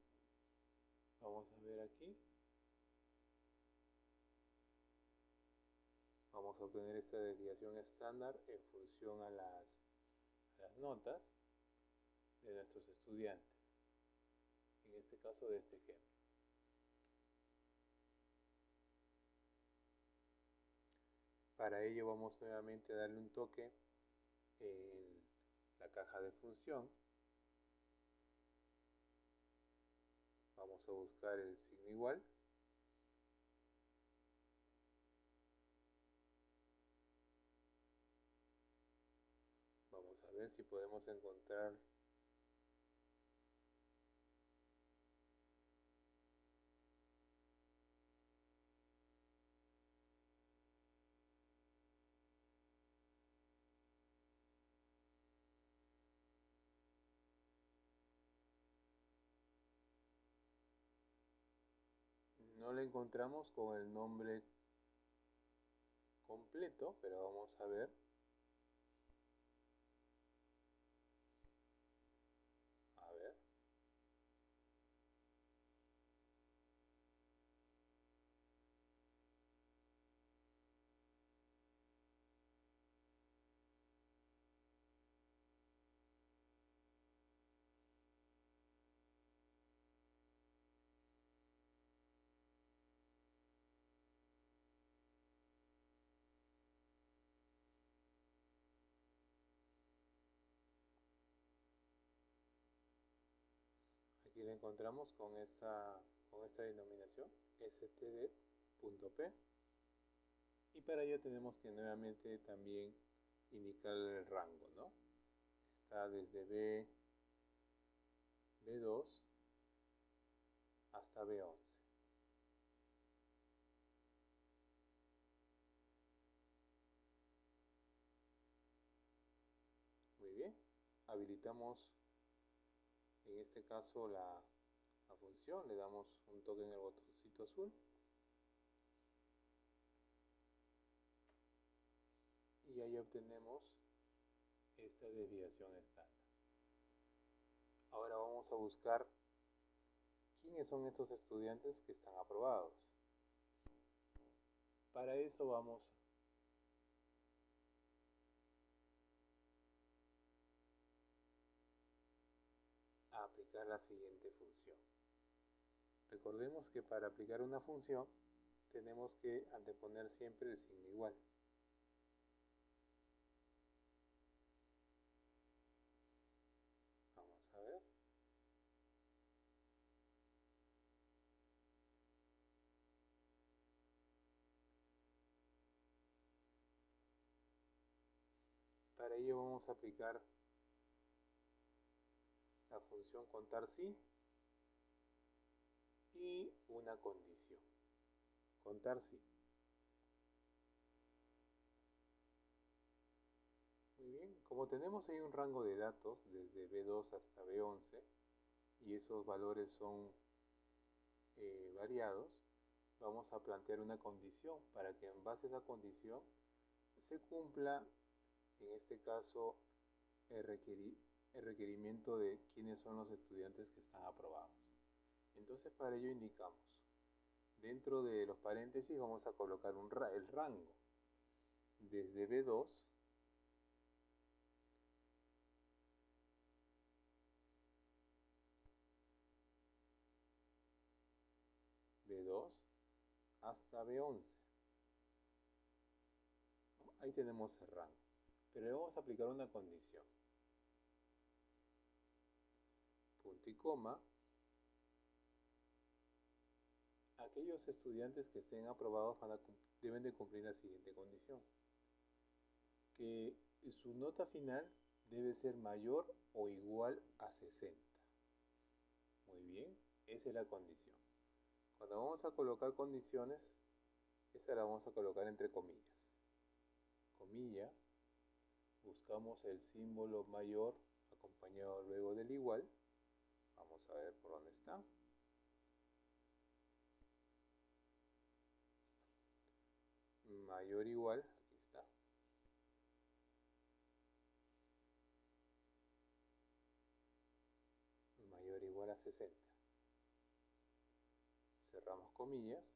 Vamos a ver aquí. Vamos a obtener esta desviación estándar en función a las notas de nuestros estudiantes. En este caso, de este ejemplo. Para ello vamos nuevamente a darle un toque en la caja de función. Vamos a buscar el signo igual. Vamos a ver si podemos encontrar no la encontramos con el nombre completo, pero vamos a ver. A ver. Aquí la encontramos con esta denominación, std.p. Y para ello tenemos que nuevamente también indicar el rango, ¿no? Está desde B2 hasta B11. Muy bien. Habilitamos en este caso la función, le damos un toque en el botoncito azul y ahí obtenemos esta desviación estándar. Ahora vamos a buscar quiénes son estos estudiantes que están aprobados. Para eso vamos a aplicar la siguiente función. Recordemos que para aplicar una función tenemos que anteponer siempre el signo igual. Vamos a ver. Para ello vamos a aplicar la función contar si y una condición. Contar si. Muy bien, como tenemos ahí un rango de datos desde B2 hasta B11 y esos valores son variados, vamos a plantear una condición para que en base a esa condición se cumpla, en este caso, el requerimiento de quiénes son los estudiantes que están aprobados. Entonces, para ello indicamos, dentro de los paréntesis vamos a colocar el rango desde B2 B2 hasta B11. Ahí tenemos el rango. Pero le vamos a aplicar una condición. Punto y coma. Aquellos estudiantes que estén aprobados deben de cumplir la siguiente condición. Que su nota final debe ser mayor o igual a 60. Muy bien, esa es la condición. Cuando vamos a colocar condiciones, esta la vamos a colocar entre comillas. Comilla, buscamos el símbolo mayor acompañado luego del igual. Vamos a ver por dónde está. Mayor o igual, aquí está. Mayor o igual a 60. Cerramos comillas.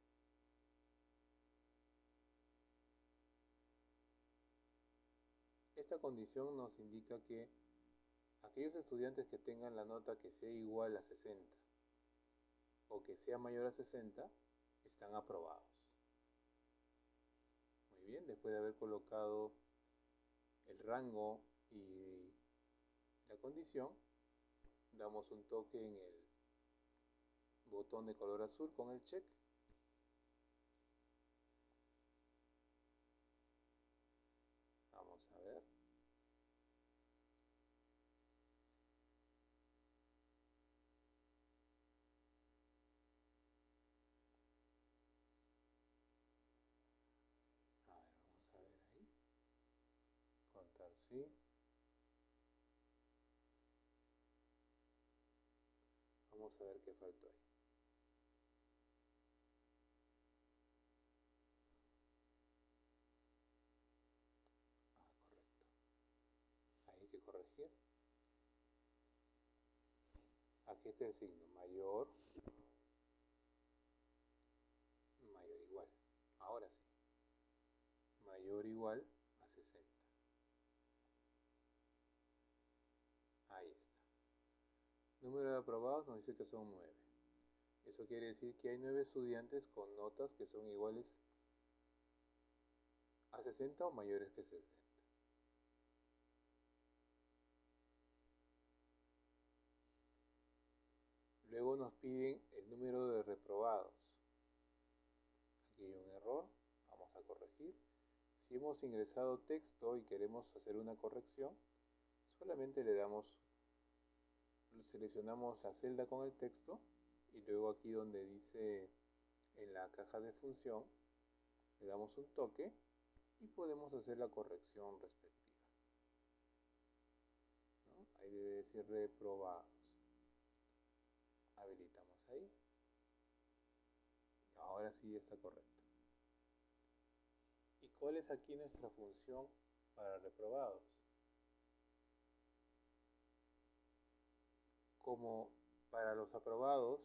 Esta condición nos indica que aquellos estudiantes que tengan la nota que sea igual a 60 o que sea mayor a 60 están aprobados. Muy bien, después de haber colocado el rango y la condición, damos un toque en el botón de color azul con el check. Vamos a ver. A ver, vamos a ver ahí. Contar sí. Vamos a ver qué faltó ahí. Ah, correcto. Ahí hay que corregir. Aquí está el signo mayor, mayor igual. Ahora sí. Mayor o igual a 60. Ahí está. Número de aprobados nos dice que son 9. Eso quiere decir que hay 9 estudiantes con notas que son iguales a 60 o mayores que 60. Luego nos piden el número de reprobados. Aquí hay un error, vamos a corregir. Si hemos ingresado texto y queremos hacer una corrección, solamente seleccionamos la celda con el texto y luego aquí donde dice en la caja de función, le damos un toque y podemos hacer la corrección respectiva. ¿No? Ahí debe decir reprobados. Habilitamos ahí. Ahora sí está correcto. ¿Y cuál es aquí nuestra función para reprobados? Como para los aprobados,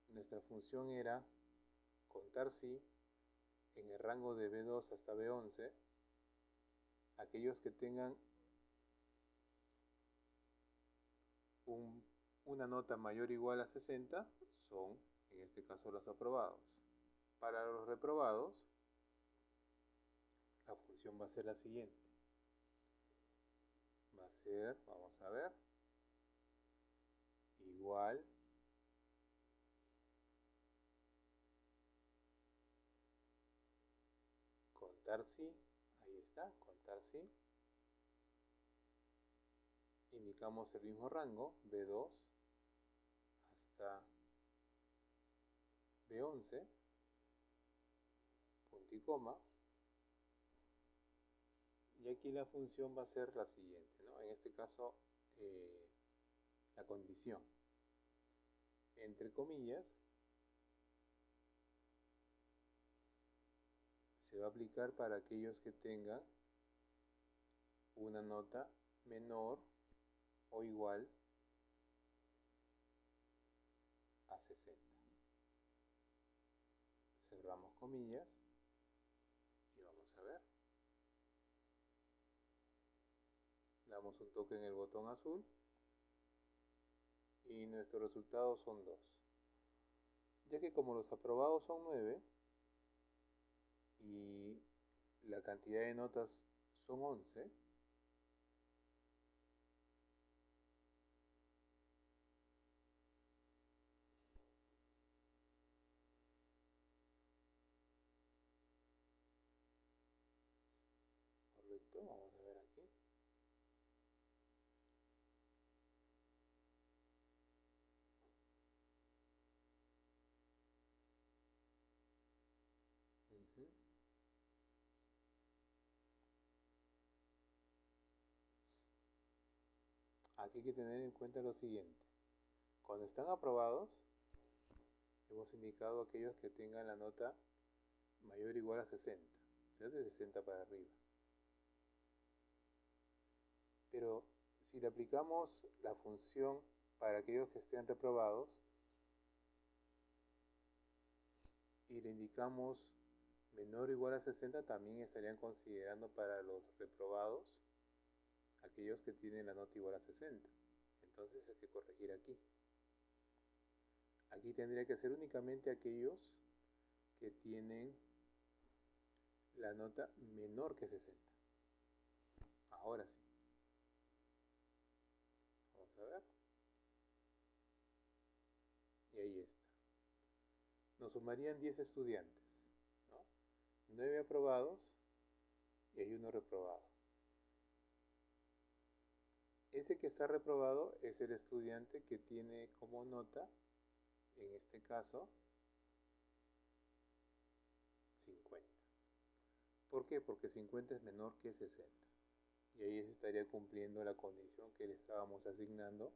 nuestra función era contar si en el rango de B2 hasta B11, aquellos que tengan una nota mayor o igual a 60 son, en este caso, los aprobados. Para los reprobados, la función va a ser la siguiente. Va a ser, vamos a ver, igual contar si, ahí está, contar si. Indicamos el mismo rango, B2 hasta B11, punto y coma. Y aquí la función va a ser la siguiente, ¿no? En este caso, la condición. Entre comillas, se va a aplicar para aquellos que tengan una nota menor o igual a 60. Cerramos comillas y vamos a ver. Damos un toque en el botón azul y nuestros resultados son 2. Ya que como los aprobados son 9, y la cantidad de notas son 11, correcto, vamos a ver aquí. Ujú. Aquí hay que tener en cuenta lo siguiente. Cuando están aprobados, hemos indicado aquellos que tengan la nota mayor o igual a 60, o sea, de 60 para arriba. Pero si le aplicamos la función para aquellos que estén reprobados y le indicamos menor o igual a 60, también estarían considerando para los reprobados aquellos que tienen la nota igual a 60. Entonces hay que corregir aquí. Aquí tendría que ser únicamente aquellos que tienen la nota menor que 60. Ahora sí. Vamos a ver. Y ahí está. Nos sumarían 10 estudiantes, ¿no? 9 aprobados y hay uno reprobado. Ese que está reprobado es el estudiante que tiene como nota, en este caso, 50. ¿Por qué? Porque 50 es menor que 60. Y ahí se estaría cumpliendo la condición que le estábamos asignando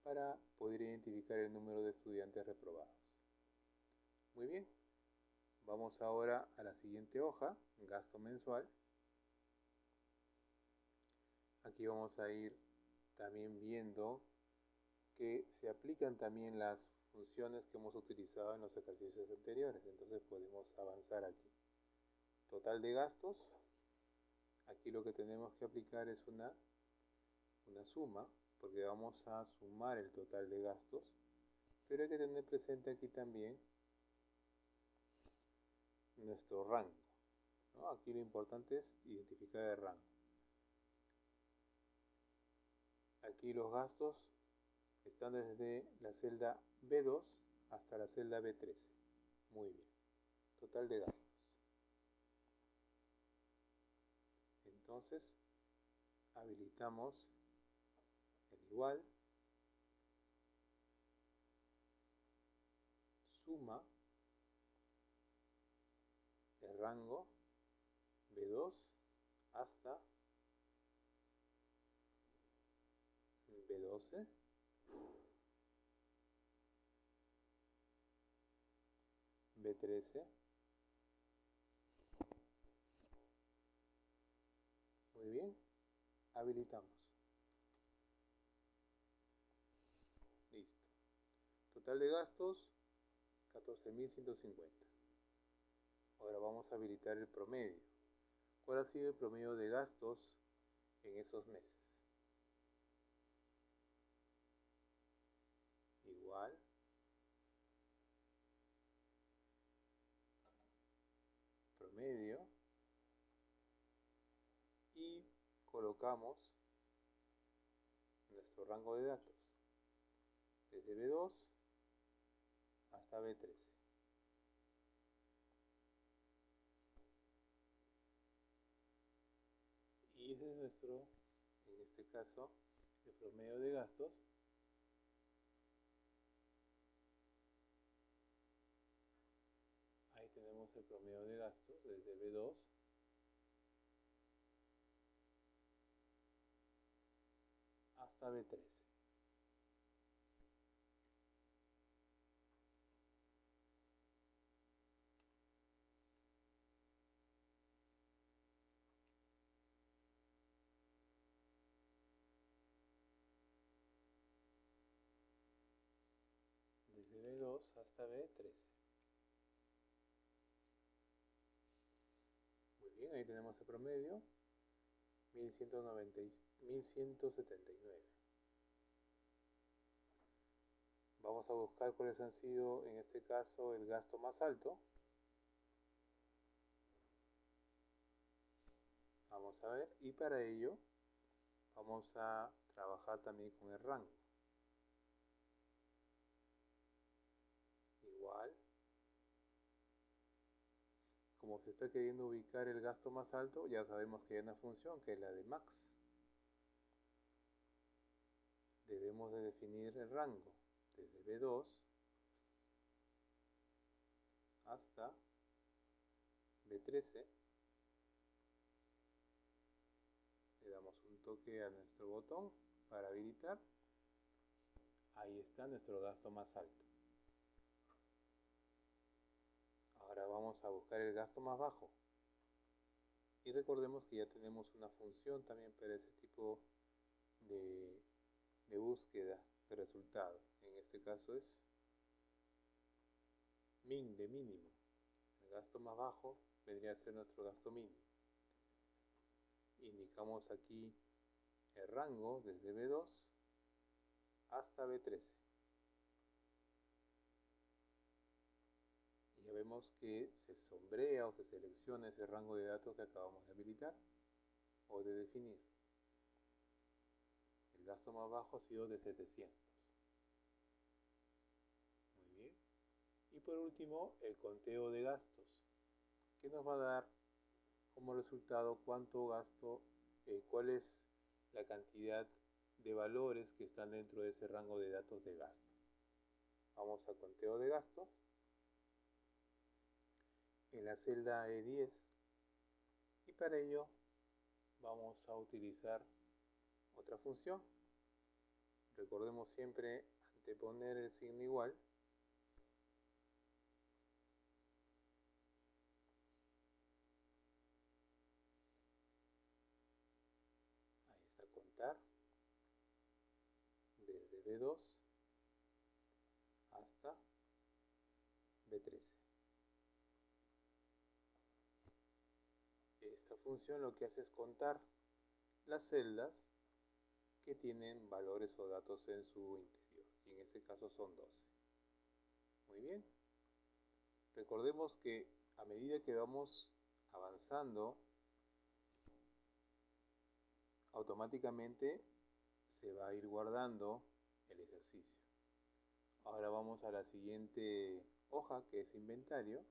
para poder identificar el número de estudiantes reprobados. Muy bien. Vamos ahora a la siguiente hoja, gasto mensual. Aquí vamos a ir también viendo que se aplican también las funciones que hemos utilizado en los ejercicios anteriores. Entonces podemos avanzar aquí. Total de gastos. Aquí lo que tenemos que aplicar es una suma, porque vamos a sumar el total de gastos. Pero hay que tener presente aquí también nuestro rango, ¿no? Aquí lo importante es identificar el rango. Aquí los gastos están desde la celda B2 hasta la celda B13. Muy bien. Total de gastos. Entonces, habilitamos el igual, suma, el rango B2 hasta B12, B13. Muy bien, habilitamos. Listo. Total de gastos, 14.150. Ahora vamos a habilitar el promedio. ¿Cuál ha sido el promedio de gastos en esos meses? Igual, promedio, y colocamos nuestro rango de datos desde B2 hasta B13. Y ese es nuestro, en este caso, el promedio de gastos. Ahí tenemos el promedio de gastos desde B2 hasta B13. Desde B2 hasta B13. Muy bien, ahí tenemos el promedio, 1179. Vamos a buscar cuáles han sido, en este caso, el gasto más alto. vamos a ver, y para ello vamos a trabajar también con el rango. Igual, como se está queriendo ubicar el gasto más alto, ya sabemos que hay una función que es la de max. Debemos de definir el rango desde B2 hasta B13. Le damos un toque a nuestro botón para habilitar. Ahí está nuestro gasto más alto. Ahora vamos a buscar el gasto más bajo. Y recordemos que ya tenemos una función también para ese tipo de búsqueda de resultado. En este caso es min, de mínimo. El gasto más bajo vendría a ser nuestro gasto mínimo. Indicamos aquí el rango desde B2 hasta B13. Y ya vemos que se sombrea o se selecciona ese rango de datos que acabamos de habilitar o de definir. El gasto más bajo ha sido de 700. Muy bien. Y por último, el conteo de gastos, que nos va a dar como resultado cuánto gasto, cuál es la cantidad de valores que están dentro de ese rango de datos de gasto. Vamos a conteo de gastos. En la celda E10, y para ello vamos a utilizar otra función. Recordemos siempre anteponer el signo igual. Ahí está, contar desde B2 hasta B13. Esta función lo que hace es contar las celdas que tienen valores o datos en su interior, y en este caso son 12. Muy bien. Recordemos que a medida que vamos avanzando, automáticamente se va a ir guardando el ejercicio. Ahora vamos a la siguiente hoja, que es inventario.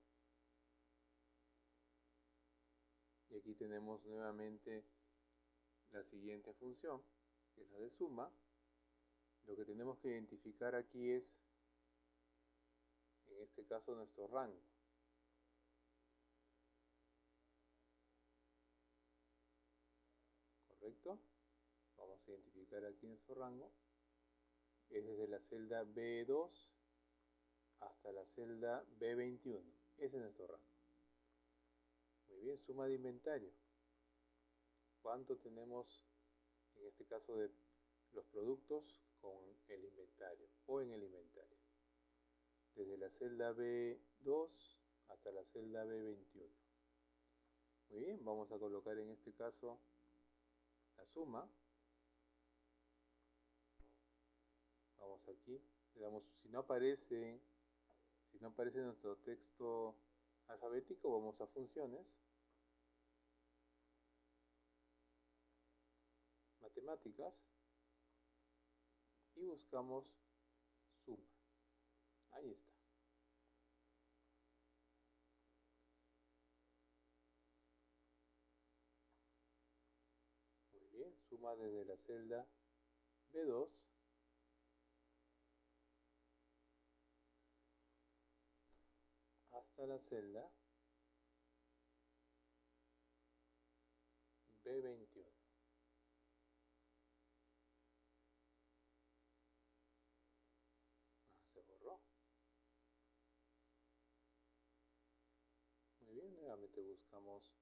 Y aquí tenemos nuevamente la siguiente función, que es la de suma. Lo que tenemos que identificar aquí es, en este caso, nuestro rango. ¿Correcto? Vamos a identificar aquí nuestro rango. Es desde la celda B2 hasta la celda B21. Ese es nuestro rango. Muy bien, suma de inventario. ¿Cuánto tenemos, en este caso, de los productos con el inventario o en el inventario? Desde la celda B2 hasta la celda B21. Muy bien, vamos a colocar en este caso la suma. Vamos aquí, le damos, si no aparece nuestro texto alfabético, vamos a funciones, matemáticas, y buscamos suma. Ahí está. Muy bien, suma desde la celda B2 hasta la celda B21. Se borró. Muy bien, nuevamente buscamos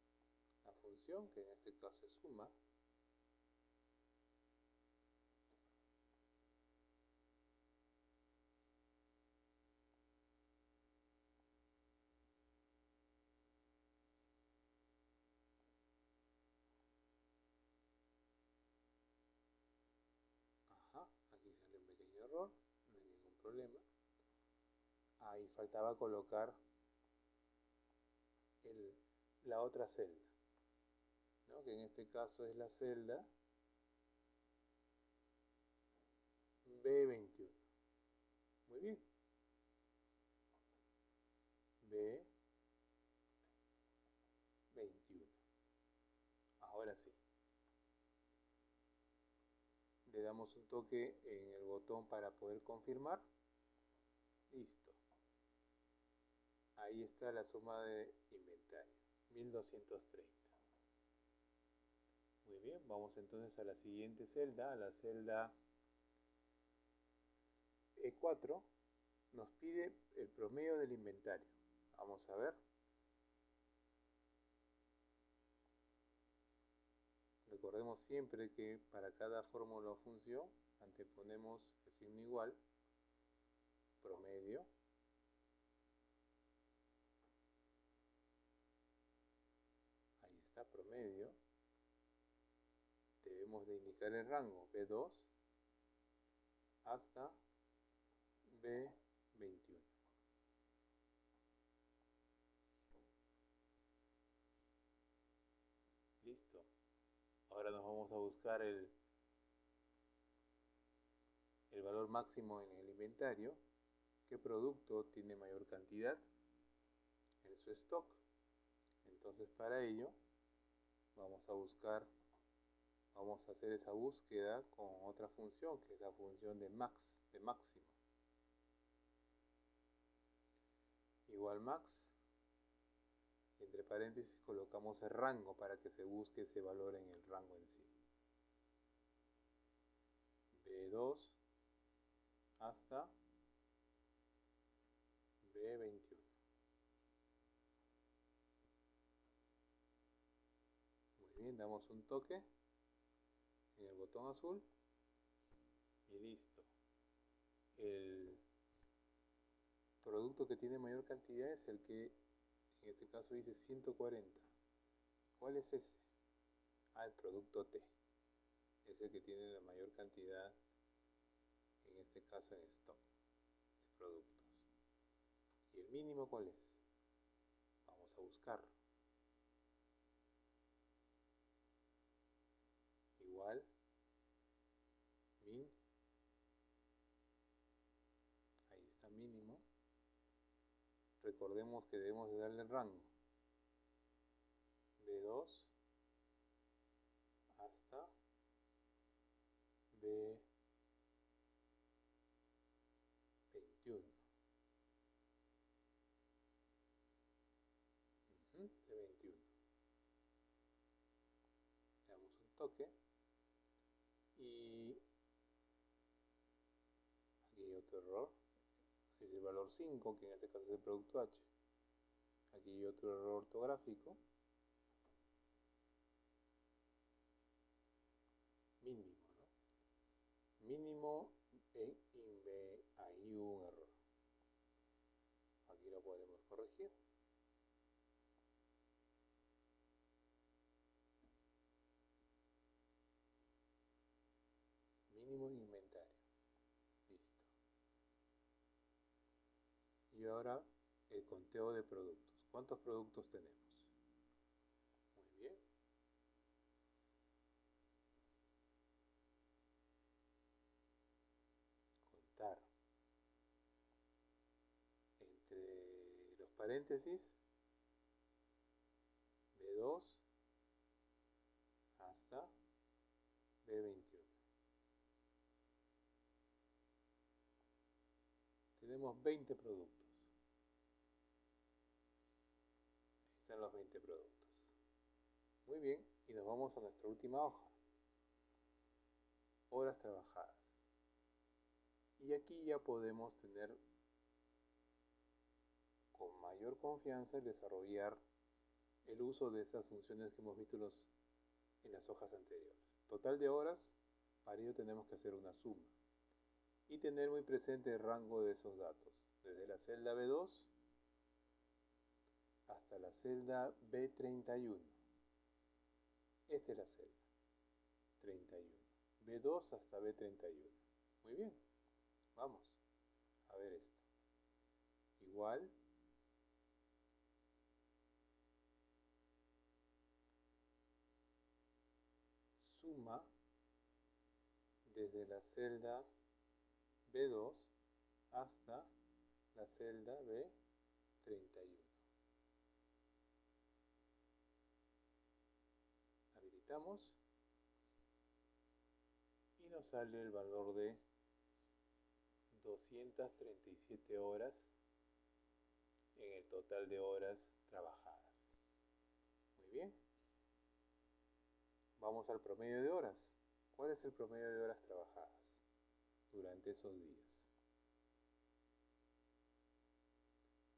la función, que en este caso es suma. Ajá, aquí sale un pequeño error, no hay ningún problema. Ahí faltaba colocar la otra celda. ¿no? Que en este caso es la celda B21. Muy bien. B21. Ahora sí. Le damos un toque en el botón para poder confirmar. Listo. Ahí está la suma de inventario. 1230. Muy bien, vamos entonces a la siguiente celda, a la celda E4. Nos pide el promedio del inventario. Vamos a ver. Recordemos siempre que para cada fórmula o función anteponemos el signo igual, promedio, ahí está, promedio. Debemos de indicar el rango B2 hasta B21. Listo. Ahora nos vamos a buscar el valor máximo en el inventario. ¿Qué producto tiene mayor cantidad en su stock? Entonces para ello vamos a hacer esa búsqueda con otra función, que es la función de max, de máximo. Igual max, entre paréntesis colocamos el rango para que se busque ese valor en el rango en sí. B2 hasta B21. Muy bien, damos un toque en el botón azul y listo. El producto que tiene mayor cantidad es el que en este caso dice 140. ¿Cuál es ese? El producto T. Es el que tiene la mayor cantidad, en este caso en stock de productos. ¿Y el mínimo cuál es? Vamos a buscarlo. Igual, min, ahí está mínimo. Recordemos que debemos de darle rango. B2 hasta B21. B21. Le damos un toque. Y aquí hay otro error. Es el valor 5, que en este caso es el producto H. Aquí hay otro error ortográfico. Mínimo, ¿no? Mínimo en INVE, ahí hubo un error. Aquí lo podemos corregir. Mínimo en inventario. Listo. Y ahora el conteo de productos. ¿Cuántos productos tenemos? Muy bien. Contar. Entre los paréntesis, B2 hasta B21. Tenemos 20 productos. Ahí están los 20 productos. Muy bien, y nos vamos a nuestra última hoja. Horas trabajadas. Y aquí ya podemos tener con mayor confianza desarrollar el uso de estas funciones que hemos visto en las hojas anteriores. Total de horas, para ello tenemos que hacer una suma y tener muy presente el rango de esos datos, desde la celda B2 hasta la celda B31. Esta es la celda 31, B2 hasta B31. Muy bien, vamos a ver esto. Igual, suma desde la celda B2 hasta la celda B31. Habilitamos y nos sale el valor de 237 horas en el total de horas trabajadas. Muy bien. Vamos al promedio de horas. ¿Cuál es el promedio de horas trabajadas durante esos días?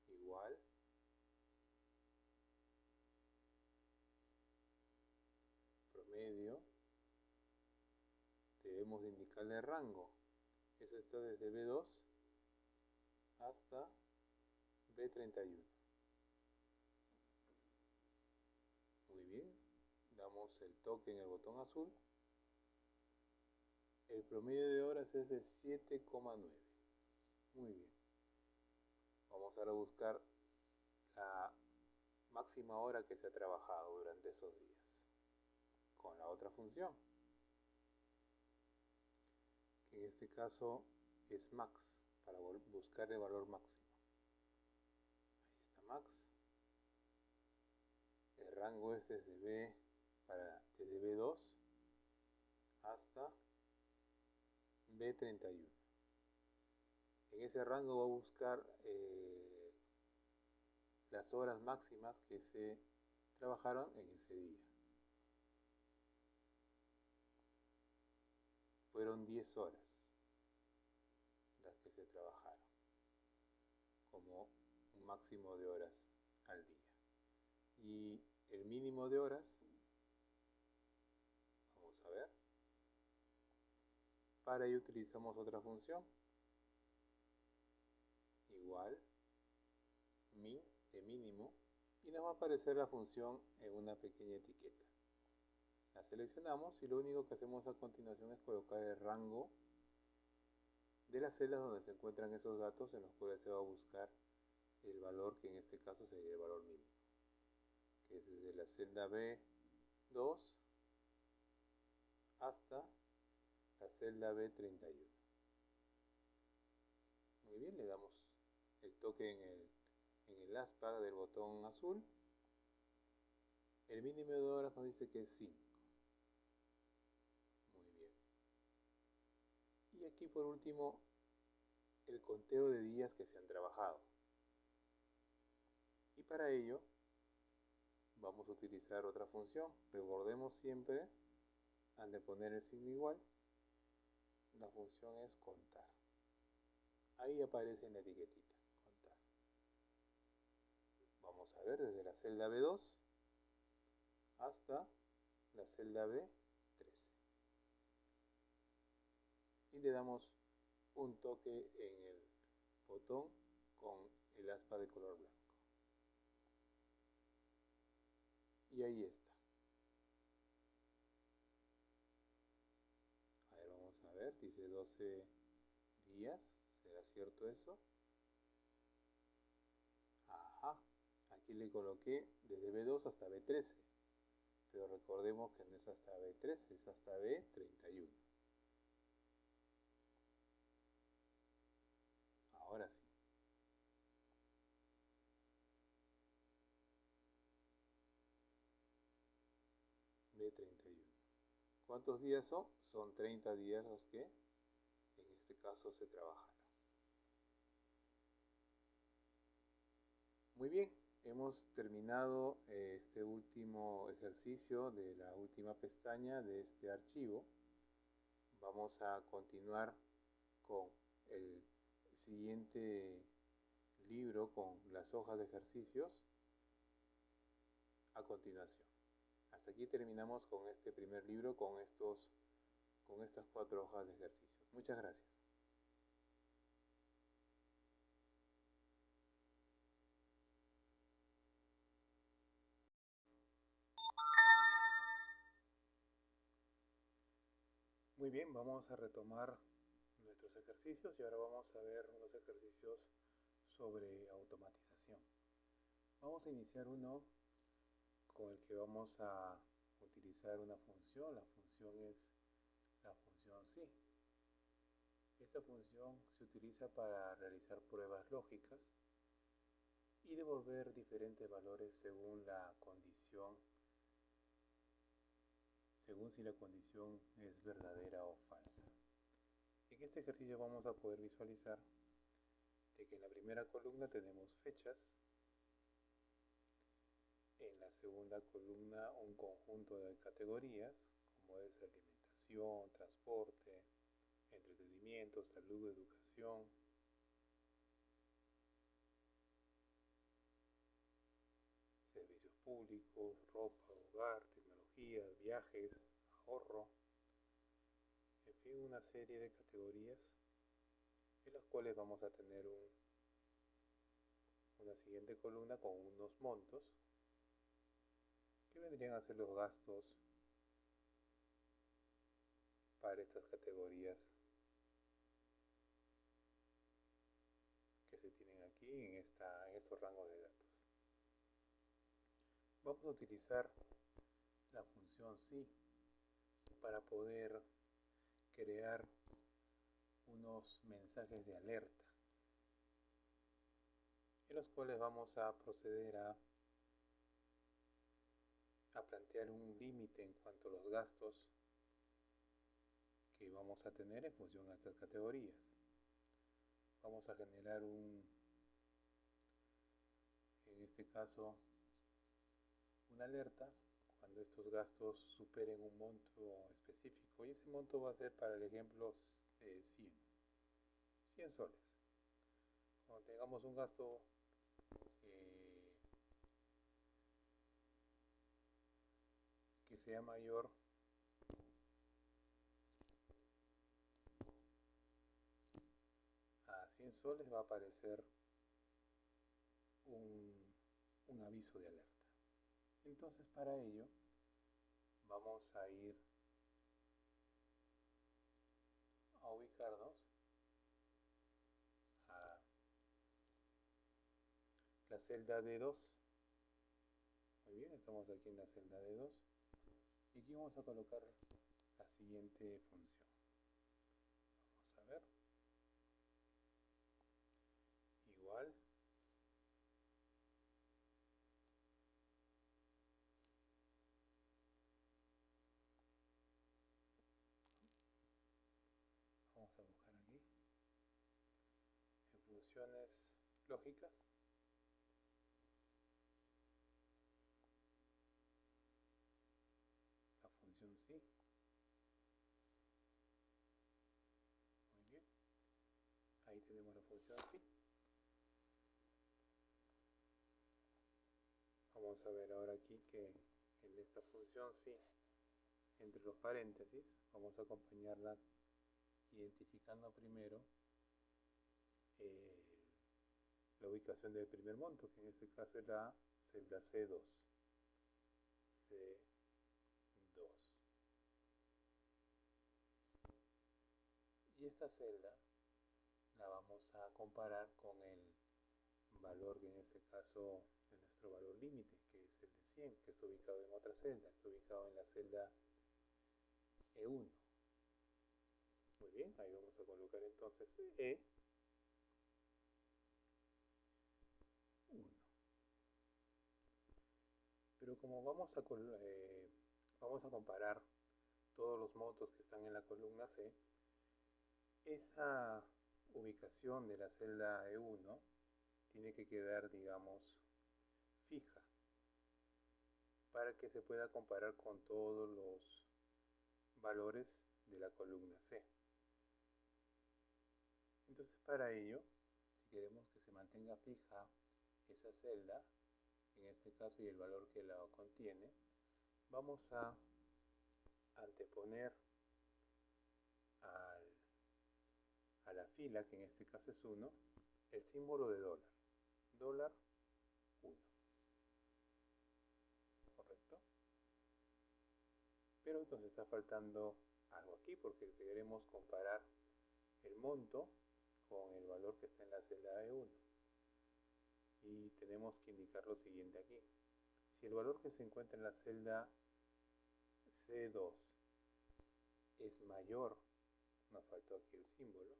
Igual, promedio, debemos de indicarle el rango. Eso está desde B2 hasta B31. Muy bien, damos el toque en el botón azul. El promedio de horas es de 7,9. Muy bien. Vamos ahora a buscar la máxima hora que se ha trabajado durante esos días con la otra función, que en este caso es max, para buscar el valor máximo. Ahí está max. El rango es desde B2 hasta B31. En ese rango va a buscar las horas máximas que se trabajaron en ese día. Fueron 10 horas las que se trabajaron, como un máximo de horas al día. Y el mínimo de horas, vamos a ver, para ello utilizamos otra función, igual, min de mínimo, y nos va a aparecer la función en una pequeña etiqueta. La seleccionamos y lo único que hacemos a continuación es colocar el rango de las celdas donde se encuentran esos datos en los cuales se va a buscar el valor, que en este caso sería el valor mínimo, que es desde la celda B2 hasta la celda B31. Muy bien, le damos el toque en el aspa del botón azul. El mínimo de horas nos dice que es 5. Muy bien. Y aquí por último, el conteo de días que se han trabajado. Y para ello, vamos a utilizar otra función. Recordemos siempre, antes de poner el signo igual, la función es contar. Ahí aparece en la etiquetita, contar. Vamos a ver desde la celda B2 hasta la celda B13. Y le damos un toque en el botón con el aspa de color blanco. Y ahí está. A ver, vamos a ver, dice 12 días. ¿Será cierto eso? Ajá, aquí le coloqué desde B2 hasta B13. Pero recordemos que no es hasta B13, es hasta B31. Ahora sí. B31. ¿Cuántos días son? Son 30 días los que en este caso se trabajaron. Muy bien, hemos terminado este último ejercicio de la última pestaña de este archivo. Vamos a continuar con el siguiente libro con las hojas de ejercicios a continuación. Hasta aquí terminamos con este primer libro con estas 4 hojas de ejercicio. Muchas gracias. Muy bien, vamos a retomar nuestros ejercicios y ahora vamos a ver unos ejercicios sobre automatización. Vamos a iniciar uno con el que vamos a utilizar utilizar una función. La función es la función sí. Esta función se utiliza para realizar pruebas lógicas y devolver diferentes valores según la condición, según si la condición es verdadera o falsa. En este ejercicio vamos a poder visualizar de que en la primera columna tenemos fechas, en la segunda columna un conjunto de categorías, como es alimentación, transporte, entretenimiento, salud, educación, servicios públicos, ropa, hogar, tecnología, viajes, ahorro, en fin, una serie de categorías en las cuales vamos a tener una siguiente columna con unos montos que vendrían a ser los gastos para estas categorías que se tienen aquí en estos rangos de datos. Vamos a utilizar la función sí para poder crear unos mensajes de alerta en los cuales vamos a proceder a plantear un límite en cuanto a los gastos que vamos a tener en función a estas categorías. Vamos a generar en este caso, una alerta cuando estos gastos superen un monto específico, y ese monto va a ser, para el ejemplo, 100 soles. Cuando tengamos un gasto que sea mayor a 100 soles, va a aparecer un aviso de alerta. Entonces, para ello vamos a ir a ubicarnos a la celda D2. Muy bien, estamos aquí en la celda D2 y aquí vamos a colocar la siguiente función. Vamos a ver. Igual. Vamos a buscar aquí en funciones lógicas. La función sí. Muy bien. Ahí tenemos la función sí. Vamos a ver ahora aquí que en esta función sí, entre los paréntesis, vamos a acompañarla identificando primero la ubicación del primer monto, que en este caso es la celda C2. C2. Y esta celda la vamos a comparar con el valor, que en este caso es nuestro valor límite, que es el de 100, que está ubicado en otra celda, está ubicado en la celda E1. Muy bien, ahí vamos a colocar entonces E1. Pero como vamos a comparar todos los montos que están en la columna C, esa ubicación de la celda E1 tiene que quedar, digamos, fija para que se pueda comparar con todos los valores de la columna C. Entonces, para ello, si queremos que se mantenga fija esa celda, en este caso, y el valor que la contiene, vamos a anteponer a la fila, que en este caso es 1, el símbolo de dólar. Dólar 1. ¿Correcto? Pero nos está faltando algo aquí porque queremos comparar el monto con el valor que está en la celda E1. Y tenemos que indicar lo siguiente aquí. Si el valor que se encuentra en la celda C2 es mayor, nos faltó aquí el símbolo,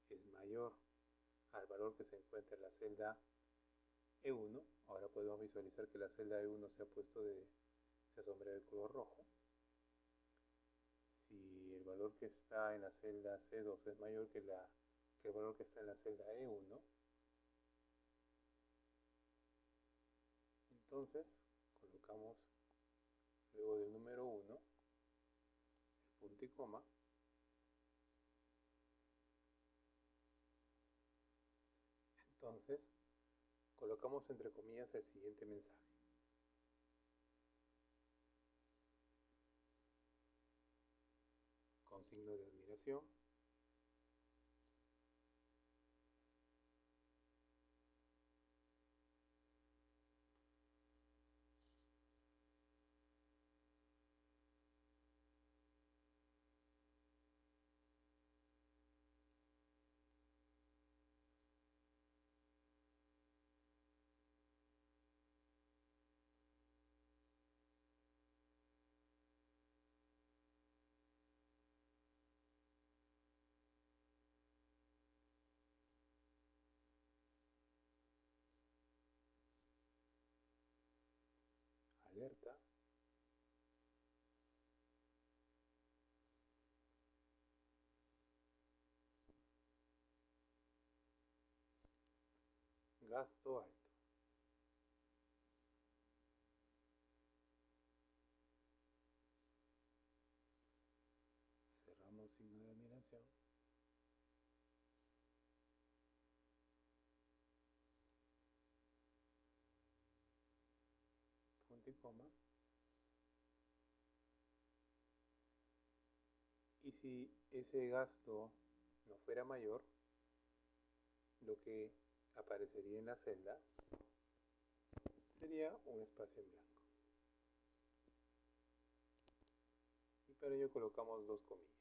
es mayor al valor que se encuentra en la celda E1, ahora podemos visualizar que la celda E1 se ha sombreado de color rojo. Si el valor que está en la celda C2 es mayor que el valor que está en la celda E1, entonces colocamos luego del número 1 el punto y coma, entonces colocamos entre comillas el siguiente mensaje. Con signo de admiración. Alerta. Gasto alto. Cerramos signo de admiración. Punto y coma. Y si ese gasto no fuera mayor, lo que aparecería en la celda sería un espacio en blanco. Y para ello colocamos dos comillas.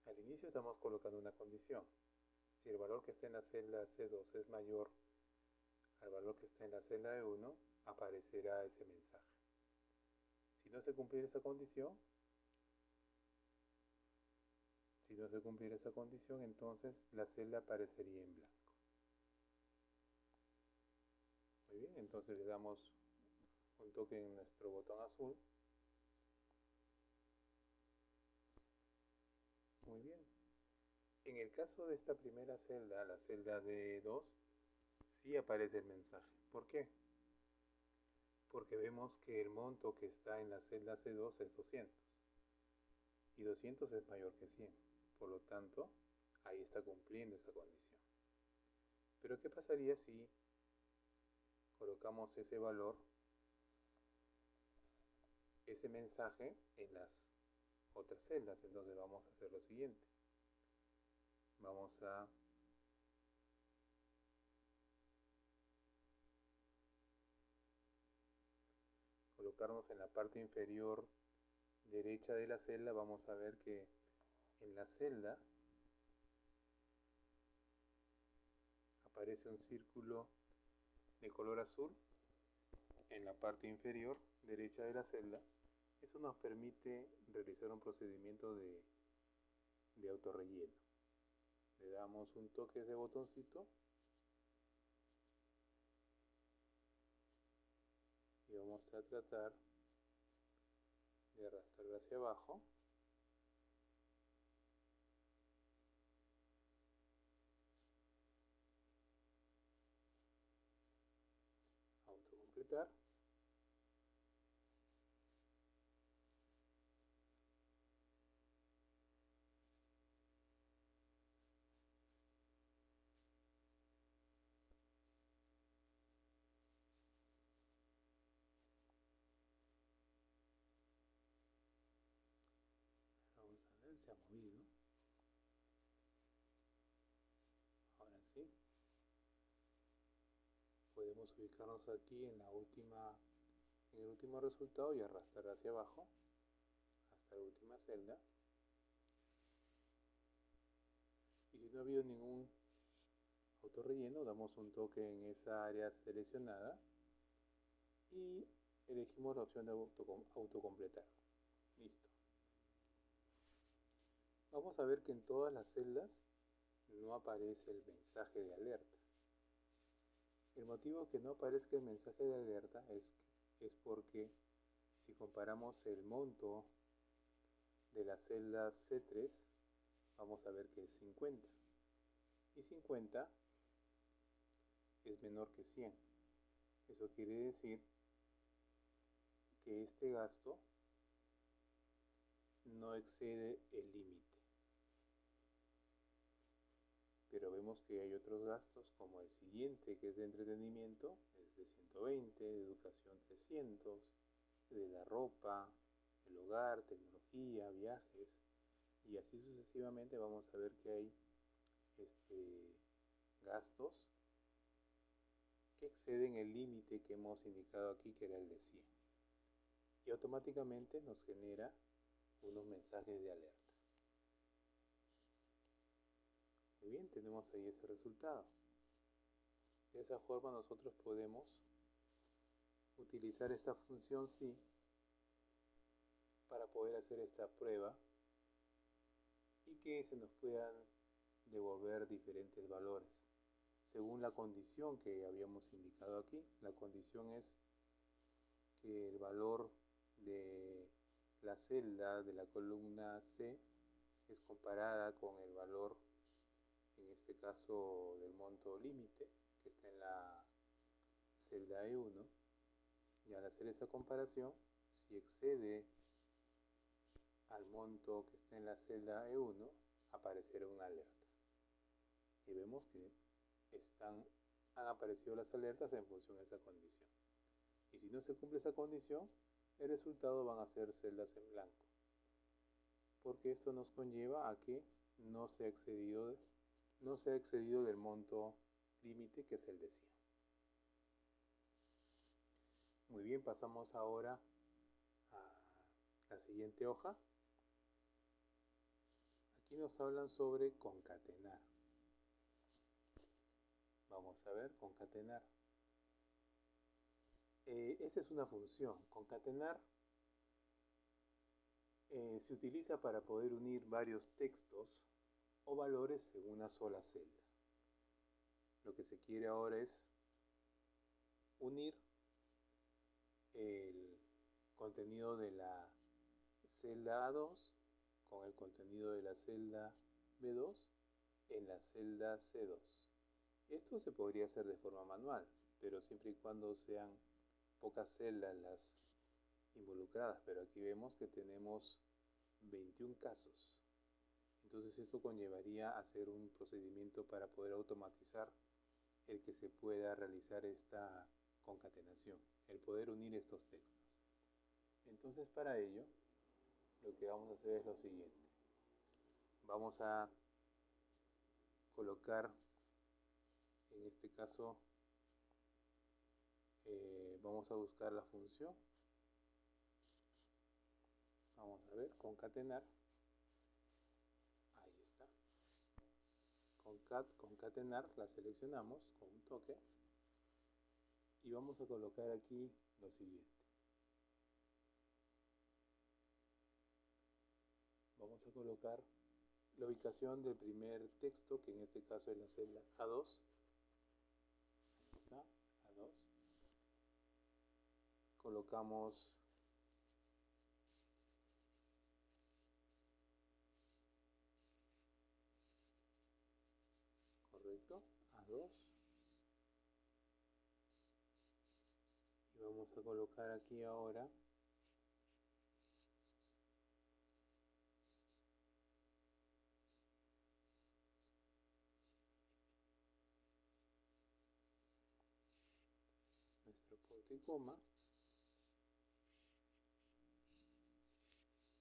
Al inicio estamos colocando una condición. Si el valor que está en la celda C2 es mayor al valor que está en la celda E1, aparecerá ese mensaje. Si no se cumpliera esa condición, entonces la celda aparecería en blanco. Muy bien, entonces le damos un toque en nuestro botón azul. Muy bien. En el caso de esta primera celda, la celda D2, sí aparece el mensaje. ¿Por qué? Porque vemos que el monto que está en la celda C2 es 200. Y 200 es mayor que 100. Por lo tanto, ahí está cumpliendo esa condición. Pero ¿qué pasaría si colocamos ese valor, ese mensaje en las otras celdas? Entonces vamos a hacer lo siguiente. Vamos a colocarnos en la parte inferior derecha de la celda. Vamos a ver que en la celda aparece un círculo de color azul en la parte inferior derecha de la celda. Eso nos permite realizar un procedimiento de autorrelleno. Le damos un toque a ese botoncito y vamos a tratar de arrastrarlo hacia abajo. Autocompletar. Vamos a ver, se ha movido. Ahora sí. Podemos ubicarnos aquí en el último resultado y arrastrar hacia abajo hasta la última celda. Y si no ha habido ningún autorrelleno, damos un toque en esa área seleccionada y elegimos la opción de autocompletar. Listo. Vamos a ver que en todas las celdas no aparece el mensaje de alerta. El motivo que no aparezca el mensaje de alerta es porque si comparamos el monto de la celda C3, vamos a ver que es 50. Y 50 es menor que 100. Eso quiere decir que este gasto no excede el límite. Pero vemos que hay otros gastos como el siguiente, que es de entretenimiento, es de 120, de educación 300, de la ropa, el hogar, tecnología, viajes, y así sucesivamente. Vamos a ver que hay gastos que exceden el límite que hemos indicado aquí, que era el de 100. Y automáticamente nos genera unos mensajes de alerta. Muy bien, tenemos ahí ese resultado. De esa forma nosotros podemos utilizar esta función sí para poder hacer esta prueba y que se nos puedan devolver diferentes valores según la condición que habíamos indicado aquí. La condición es que el valor de la celda de la columna C es comparada con el valor, en este caso, del monto límite que está en la celda E1, y al hacer esa comparación, si excede al monto que está en la celda E1, aparecerá una alerta. Y vemos que han aparecido las alertas en función de esa condición. Y si no se cumple esa condición, el resultado van a ser celdas en blanco, porque esto nos conlleva a que no se ha excedido del monto límite, que es el de 100. Muy bien, pasamos ahora a la siguiente hoja. Aquí nos hablan sobre concatenar. Vamos a ver, concatenar. Esta es una función. Concatenar se utiliza para poder unir varios textos o valores en una sola celda. Lo que se quiere ahora es unir el contenido de la celda A2 con el contenido de la celda B2 en la celda C2. Esto se podría hacer de forma manual, pero siempre y cuando sean pocas celdas las involucradas, pero aquí vemos que tenemos 21 casos. Entonces eso conllevaría a hacer un procedimiento para poder automatizar el que se pueda realizar esta concatenación, el poder unir estos textos. Entonces para ello, lo que vamos a hacer es lo siguiente. Vamos a colocar, en este caso, vamos a buscar la función. Vamos a ver, concatenar. Ahí está. Concatenar, la seleccionamos con un toque. Y vamos a colocar aquí lo siguiente. Vamos a colocar la ubicación del primer texto, que en este caso es la celda A2. ¿Está? A2. Colocamos correcto, A2. Y vamos a colocar aquí ahora nuestro punto y coma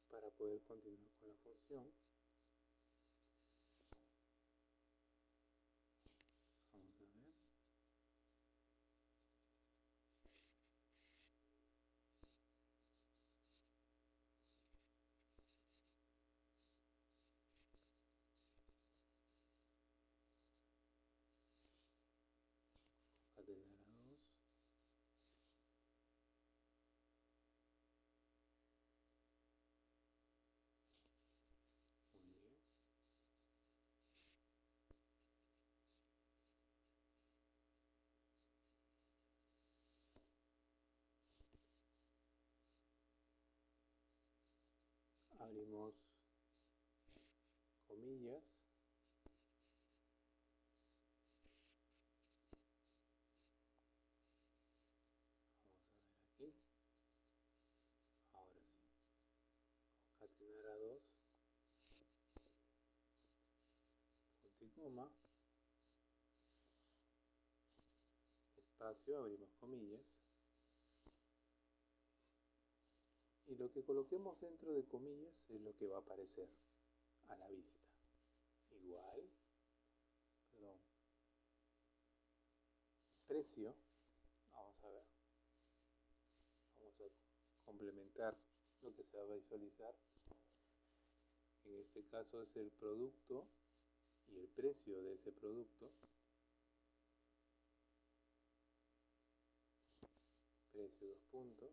para poder continuar con la función. Vamos a ver. abrimos comillas, vamos a ver aquí, ahora sí, concatenar a dos, punto y coma, espacio, abrimos comillas, y lo que coloquemos dentro de comillas es lo que va a aparecer a la vista. Igual, perdón, precio, vamos a ver, vamos a complementar lo que se va a visualizar. En este caso es el producto y el precio de ese producto. Precio, dos puntos,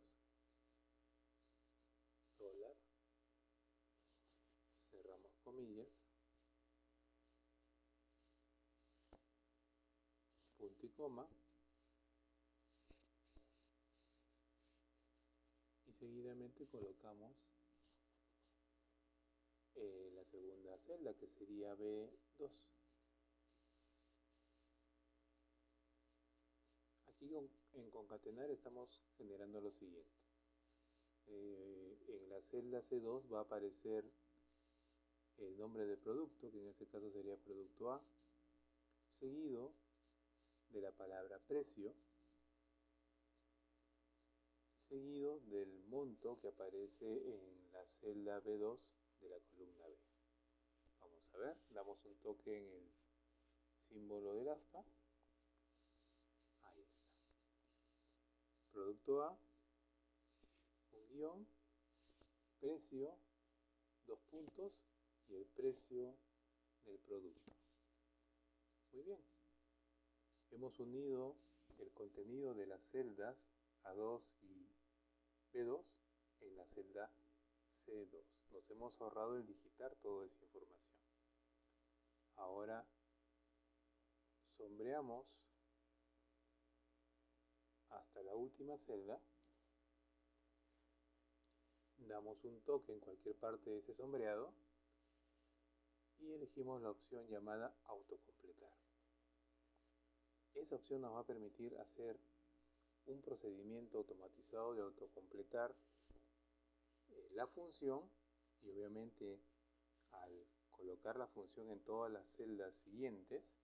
dólar, cerramos comillas, punto y coma, y seguidamente colocamos la segunda celda, que sería B2. Aquí en concatenar estamos generando lo siguiente. En la celda C2 va a aparecer el nombre del producto, que en este caso sería producto A, seguido de la palabra precio, seguido del monto que aparece en la celda B2 de la columna B. Vamos a ver, damos un toque en el símbolo del aspa. Ahí está. Producto A, un guión, precio, dos puntos y el precio del producto. Muy bien. Hemos unido el contenido de las celdas A2 y B2 en la celda C2. Nos hemos ahorrado el digitar toda esa información. Ahora sombreamos hasta la última celda, damos un toque en cualquier parte de ese sombreado y elegimos la opción llamada autocompletar. Esa opción nos va a permitir hacer un procedimiento automatizado de autocompletar la función, y obviamente al colocar la función en todas las celdas siguientes,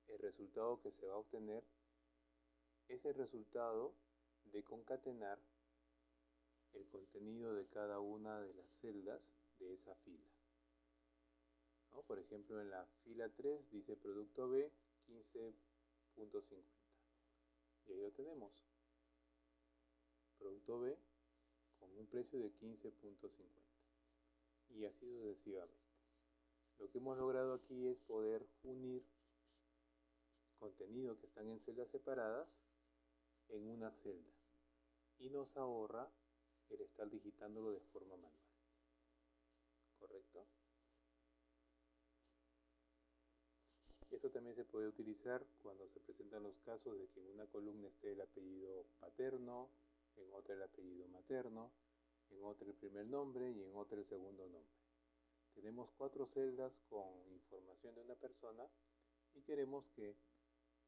el resultado que se va a obtener es el resultado de concatenar el contenido de cada una de las celdas de esa fila, ¿no? Por ejemplo, en la fila 3 dice producto B 15.50 y ahí lo tenemos, producto B con un precio de 15.50 y así sucesivamente. Lo que hemos logrado aquí es poder unir contenido que están en celdas separadas en una celda y nos ahorra el estar digitándolo de forma manual. ¿Correcto? Esto también se puede utilizar cuando se presentan los casos de que en una columna esté el apellido paterno, en otra el apellido materno, en otra el primer nombre y en otra el segundo nombre. Tenemos 4 celdas con información de una persona y queremos que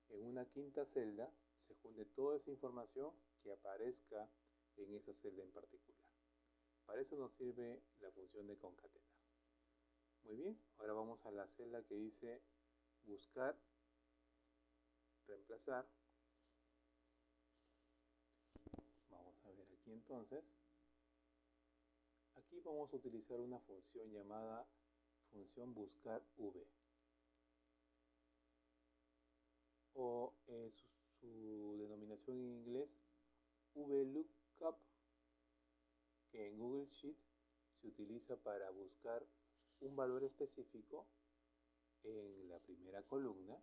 en una quinta celda se junte toda esa información que aparezca en esa celda en particular. Para eso nos sirve la función de concatenar. Muy bien, ahora vamos a la celda que dice buscar, reemplazar. Vamos a ver aquí entonces. Aquí vamos a utilizar una función llamada función buscar v, o su denominación en inglés VLOOKUP, que en Google Sheet se utiliza para buscar un valor específico en la primera columna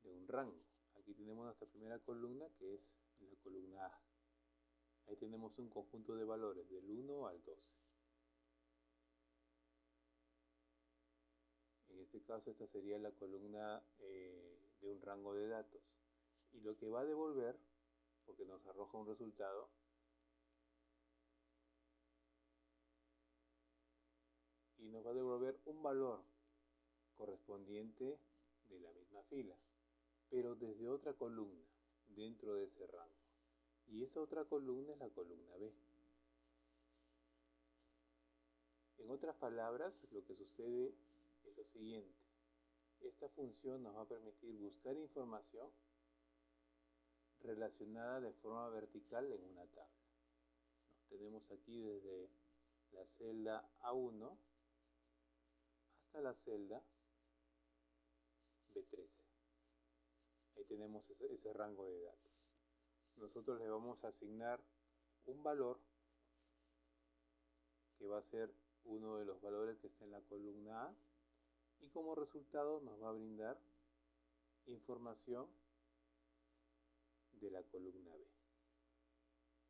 de un rango. Aquí tenemos nuestra primera columna, que es la columna A. Ahí tenemos un conjunto de valores del 1 al 12. En este caso esta sería la columna de un rango de datos. Y lo que va a devolver, porque nos arroja un resultado, y nos va a devolver un valor correspondiente de la misma fila, pero desde otra columna dentro de ese rango. Y esa otra columna es la columna B. En otras palabras, lo que sucede es lo siguiente. Esta función nos va a permitir buscar información relacionada de forma vertical en una tabla. Tenemos aquí desde la celda A1 hasta la celda B13. Ahí tenemos ese rango de datos. Nosotros le vamos a asignar un valor que va a ser uno de los valores que está en la columna A, y como resultado nos va a brindar información de la columna B.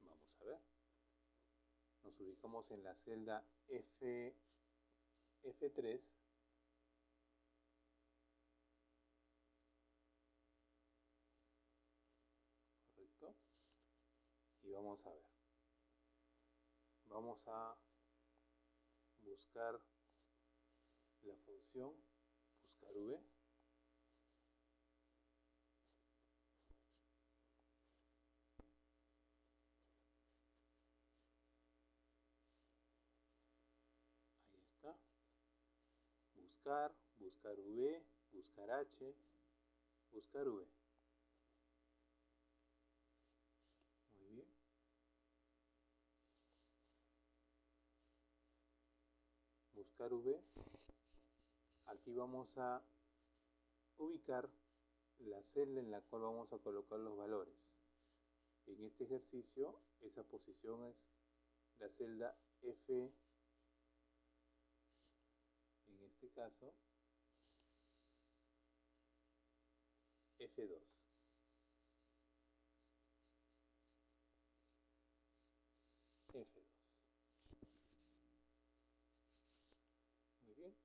Vamos a ver. Nos ubicamos en la celda F3. ¿Correcto? Y vamos a ver. Vamos a buscar la función buscar V. Ahí está. Buscar, buscar V, buscar H, buscar V. Muy bien. Buscar V. Aquí vamos a ubicar la celda en la cual vamos a colocar los valores. En este ejercicio, esa posición es la celda F, en este caso, F2. F2. Muy bien.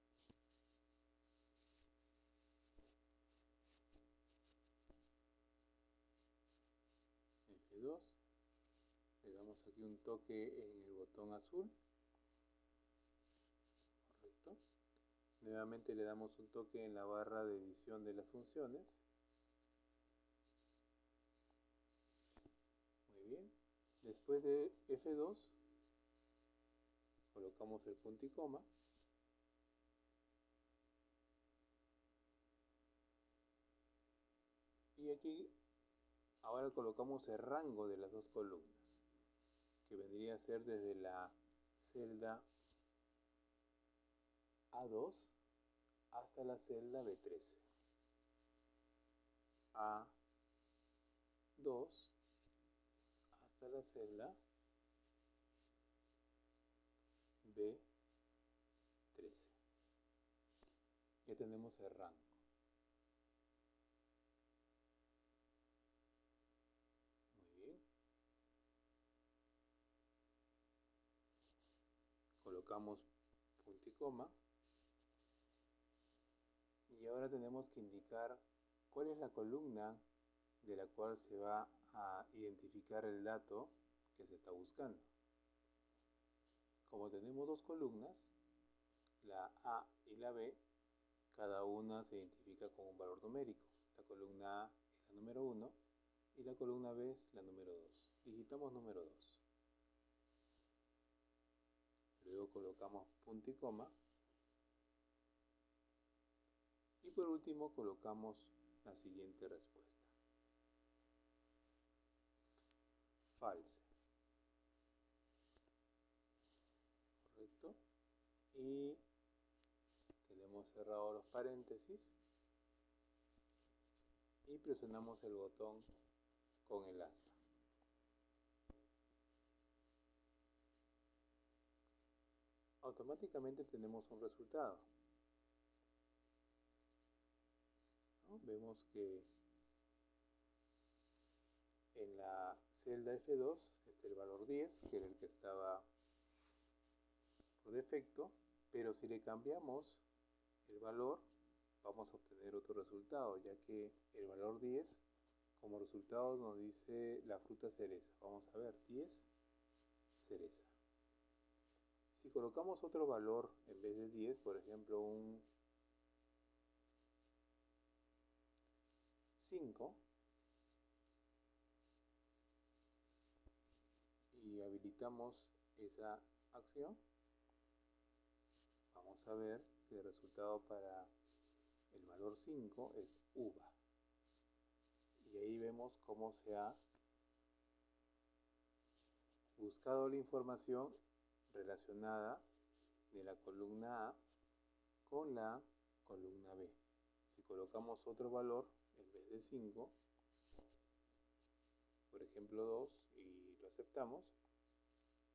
F2. Le damos aquí un toque en el botón azul. Correcto. Nuevamente le damos un toque en la barra de edición de las funciones. Muy bien. Después de F2, colocamos el punto y coma. Y aquí ahora colocamos el rango de las dos columnas, que vendría a ser desde la celda A2 hasta la celda B13. A2 hasta la celda B13. Ya tenemos el rango. Muy bien. Colocamos punto y coma. Y ahora tenemos que indicar cuál es la columna de la cual se va a identificar el dato que se está buscando. Como tenemos dos columnas, la A y la B, cada una se identifica con un valor numérico. La columna A es la número 1 y la columna B es la número 2. Digitamos número 2. Luego colocamos punto y coma. Y por último colocamos la siguiente respuesta. False. ¿Correcto? Y tenemos cerrado los paréntesis y presionamos el botón con el aspa. Automáticamente tenemos un resultado. ¿No? Vemos que en la celda F2 está el valor 10, que era el que estaba por defecto, pero si le cambiamos el valor, vamos a obtener otro resultado, ya que el valor 10 como resultado nos dice la fruta cereza. Vamos a ver, 10 cereza. Si colocamos otro valor en vez de 10, por ejemplo un 5, y habilitamos esa acción, vamos a ver que el resultado para el valor 5 es uva. Y ahí vemos cómo se ha buscado la información relacionada de la columna A con la columna B. Si colocamos otro valor en vez de 5, por ejemplo 2, y lo aceptamos,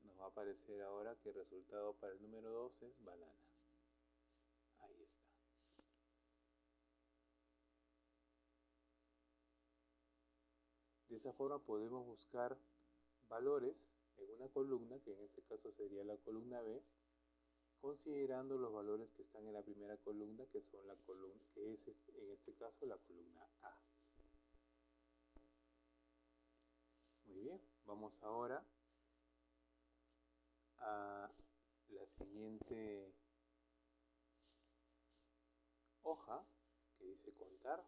nos va a aparecer ahora que el resultado para el número 2 es banana. Ahí está. De esa forma podemos buscar valores en una columna, que en este caso sería la columna B, considerando los valores que están en la primera columna, que son la columna, que es en este caso la columna A. Muy bien, vamos ahora a la siguiente hoja que dice contar.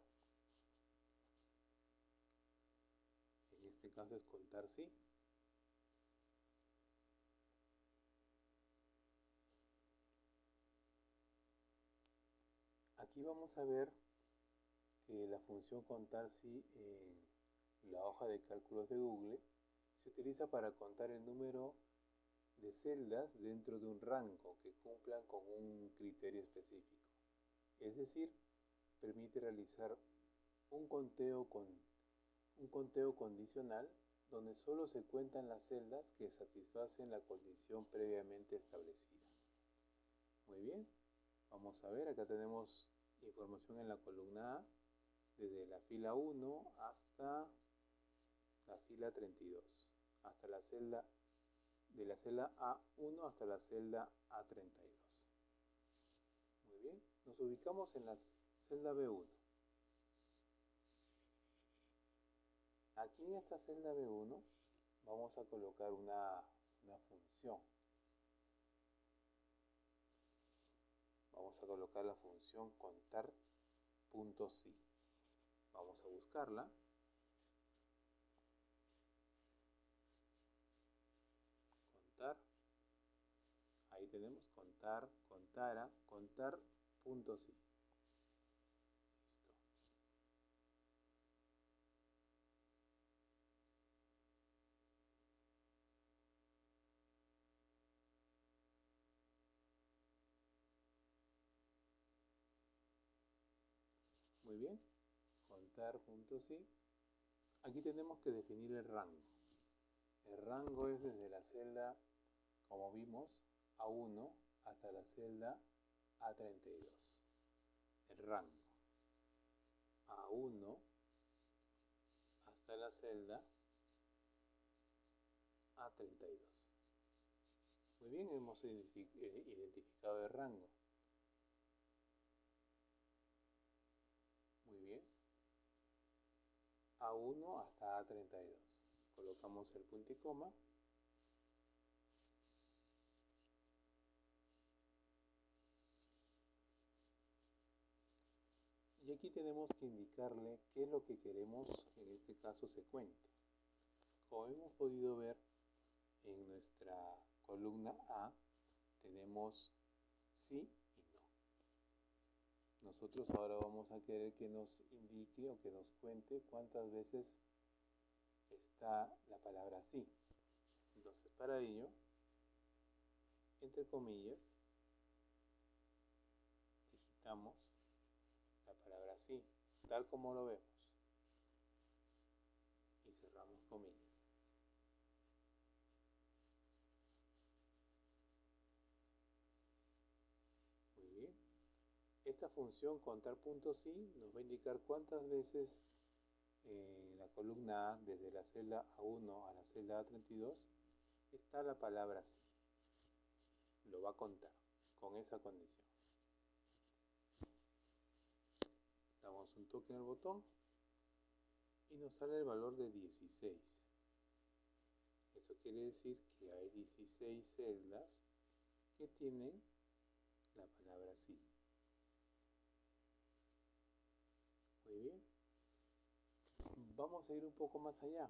En este caso es contar sí. Aquí vamos a ver que la función contar sí en la hoja de cálculos de Google se utiliza para contar el número de celdas dentro de un rango que cumplan con un criterio específico. Es decir, permite realizar un conteo condicional donde solo se cuentan las celdas que satisfacen la condición previamente establecida. Muy bien, vamos a ver, acá tenemos información en la columna A, desde la fila 1 hasta la fila 32, hasta la celda, de la celda A1 hasta la celda A32. Muy bien, nos ubicamos en la celda B1. Aquí en esta celda B1 vamos a colocar una función. Vamos a colocar la función contar.si. Vamos a buscarla. Contar. Ahí tenemos contar, contara, contar.si. Listo. Muy bien. Contar.si. Aquí tenemos que definir el rango. El rango es desde la celda, como vimos, A1 hasta la celda A32. El rango. A1 hasta la celda A32. Muy bien, hemos identificado el rango. Muy bien. A1 hasta A32. Colocamos el punto y coma. Y aquí tenemos que indicarle qué es lo que queremos, en este caso se cuente. Como hemos podido ver en nuestra columna A, tenemos sí y no. Nosotros ahora vamos a querer que nos indique o que nos cuente cuántas veces está la palabra sí. Entonces, para ello, entre comillas, digitamos la palabra sí, tal como lo vemos, y cerramos comillas. Muy bien. Esta función contar.si nos va a indicar cuántas veces en la columna A, desde la celda A1 a la celda A32, está la palabra sí. Lo va a contar con esa condición. Damos un toque en el botón y nos sale el valor de 16. Eso quiere decir que hay 16 celdas que tienen la palabra sí. Muy bien. Vamos a ir un poco más allá.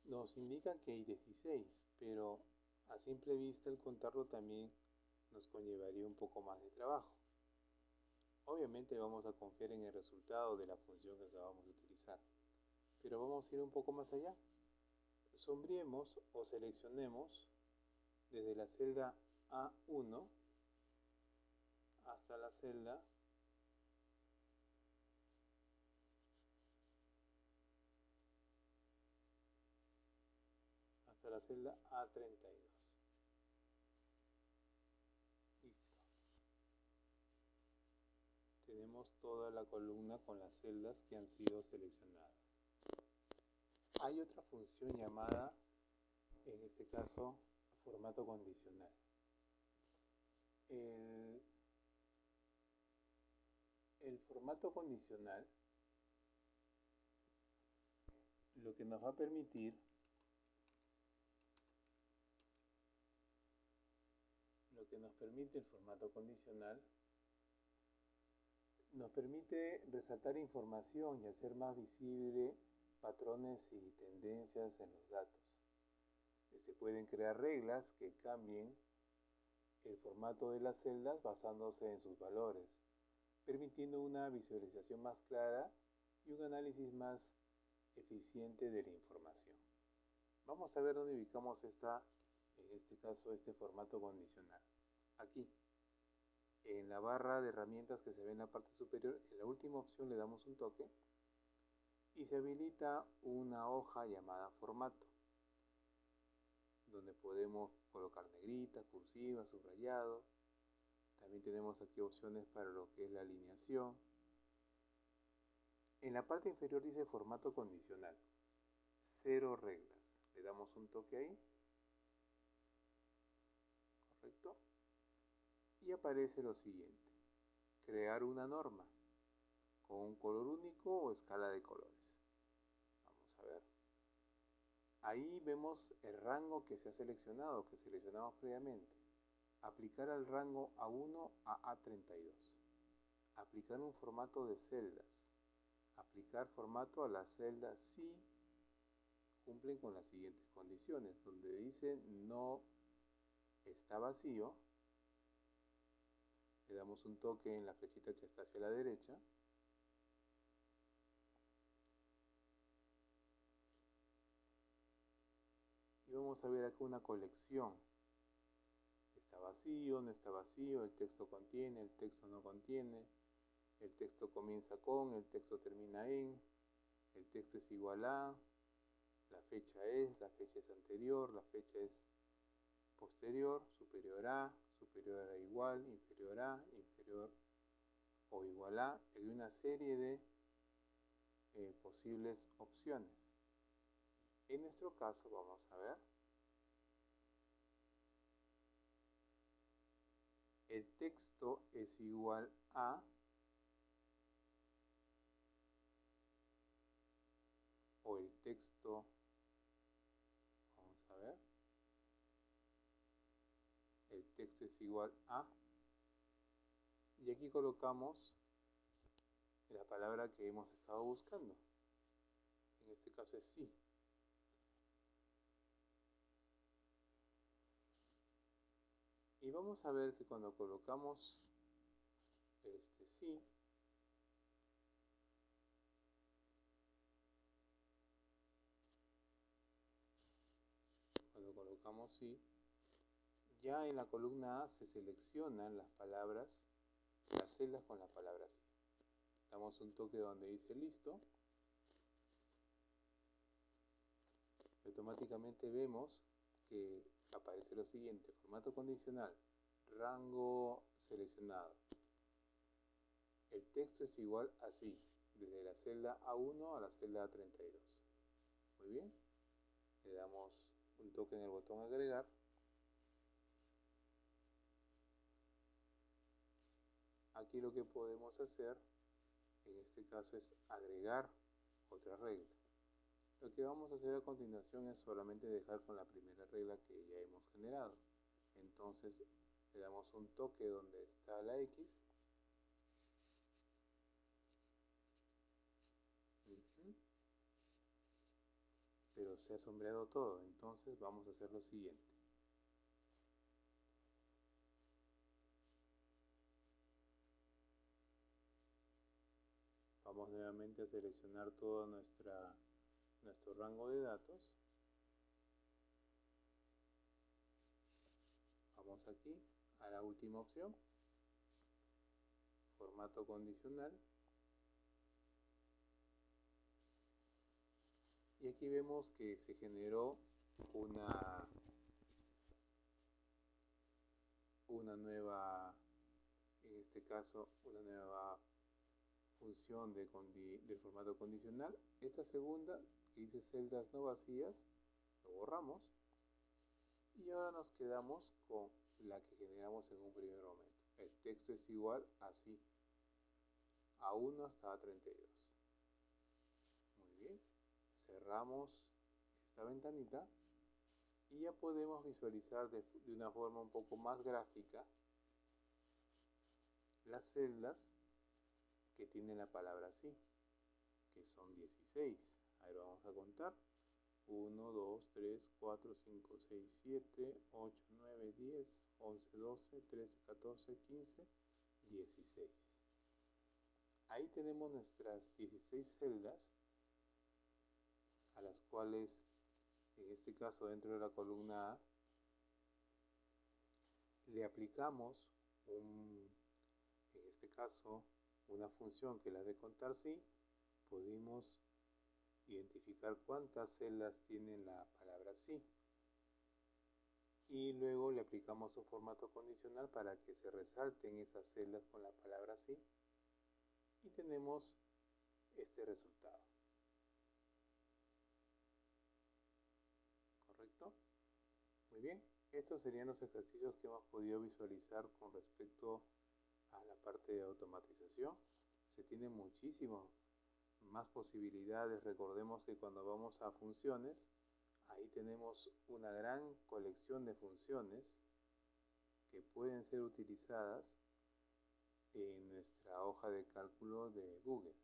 Nos indican que hay 16, pero a simple vista el contarlo también nos conllevaría un poco más de trabajo. Obviamente vamos a confiar en el resultado de la función que acabamos de utilizar, pero vamos a ir un poco más allá. Sombreemos o seleccionemos desde la celda A1 hasta la celda A32. Listo. Tenemos toda la columna con las celdas que han sido seleccionadas. Hay otra función llamada, en este caso, formato condicional. El formato condicional lo que nos va a permitir el formato condicional nos permite resaltar información y hacer más visible patrones y tendencias en los datos. Se pueden crear reglas que cambien el formato de las celdas basándose en sus valores, permitiendo una visualización más clara y un análisis más eficiente de la información. Vamos a ver dónde ubicamos en este caso, este formato condicional. Aquí, en la barra de herramientas que se ve en la parte superior, en la última opción le damos un toque y se habilita una hoja llamada formato, donde podemos colocar negrita, cursiva, subrayado. También tenemos aquí opciones para lo que es la alineación. En la parte inferior dice formato condicional, 0 reglas. Le damos un toque ahí, correcto, y aparece lo siguiente: crear una norma con un color único o escala de colores. Vamos a ver. Ahí vemos el rango que se ha seleccionado, que seleccionamos previamente. Aplicar al rango A1 a A32. Aplicar un formato de celdas. Aplicar formato a las celdas si cumplen con las siguientes condiciones. Donde dice no está vacío, le damos un toque en la flechita que está hacia la derecha. Y vamos a ver acá una colección. Está vacío, no está vacío, el texto contiene, el texto no contiene, el texto comienza con, el texto termina en, el texto es igual a, la fecha es anterior, la fecha es posterior, superior a igual, inferior o igual a. Hay una serie de posibles opciones. En nuestro caso vamos a ver el texto es igual a o el texto, vamos a ver, el texto es igual a, y aquí colocamos la palabra que hemos estado buscando. En este caso es sí. Y vamos a ver que cuando colocamos este sí, ya en la columna A se seleccionan las palabras, las celdas con la palabra sí. Damos un toque donde dice listo. Automáticamente vemos que aparece lo siguiente: formato condicional, rango seleccionado. El texto es igual a sí, desde la celda A1 a la celda A32. Muy bien. Le damos un toque en el botón agregar. Aquí lo que podemos hacer, en este caso, es agregar otra regla. Lo que vamos a hacer a continuación es solamente dejar con la primera regla que ya hemos generado. Entonces le damos un toque donde está la X. Pero se ha sombreado todo, entonces vamos a hacer lo siguiente. Vamos nuevamente a seleccionar todo nuestro rango de datos. Vamos aquí a la última opción, formato condicional. Y aquí vemos que se generó una nueva, en este caso, una nueva función del formato condicional. Esta segunda, que dice celdas no vacías, lo borramos. Y ahora nos quedamos con la que generamos en un primer momento. El texto es igual así, a 1 hasta A32. Muy bien. Cerramos esta ventanita y ya podemos visualizar de una forma un poco más gráfica las celdas que tienen la palabra sí, que son 16. Ahí lo vamos a contar. 1, 2, 3, 4, 5, 6, 7, 8, 9, 10, 11, 12, 13, 14, 15, 16. Ahí tenemos nuestras 16 celdas, a las cuales, en este caso dentro de la columna A, le aplicamos en este caso una función que la de contar sí. Pudimos identificar cuántas celdas tienen la palabra sí. Y luego le aplicamos un formato condicional para que se resalten esas celdas con la palabra sí. Y tenemos este resultado. ¿Correcto? Muy bien. Estos serían los ejercicios que hemos podido visualizar con respecto a la parte de automatización. Se tienen muchísimas más posibilidades. Recordemos que cuando vamos a funciones, ahí tenemos una gran colección de funciones que pueden ser utilizadas en nuestra hoja de cálculo de Google.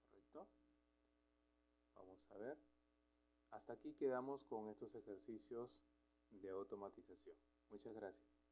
¿Correcto? Vamos a ver. Hasta aquí quedamos con estos ejercicios de automatización. Muchas gracias.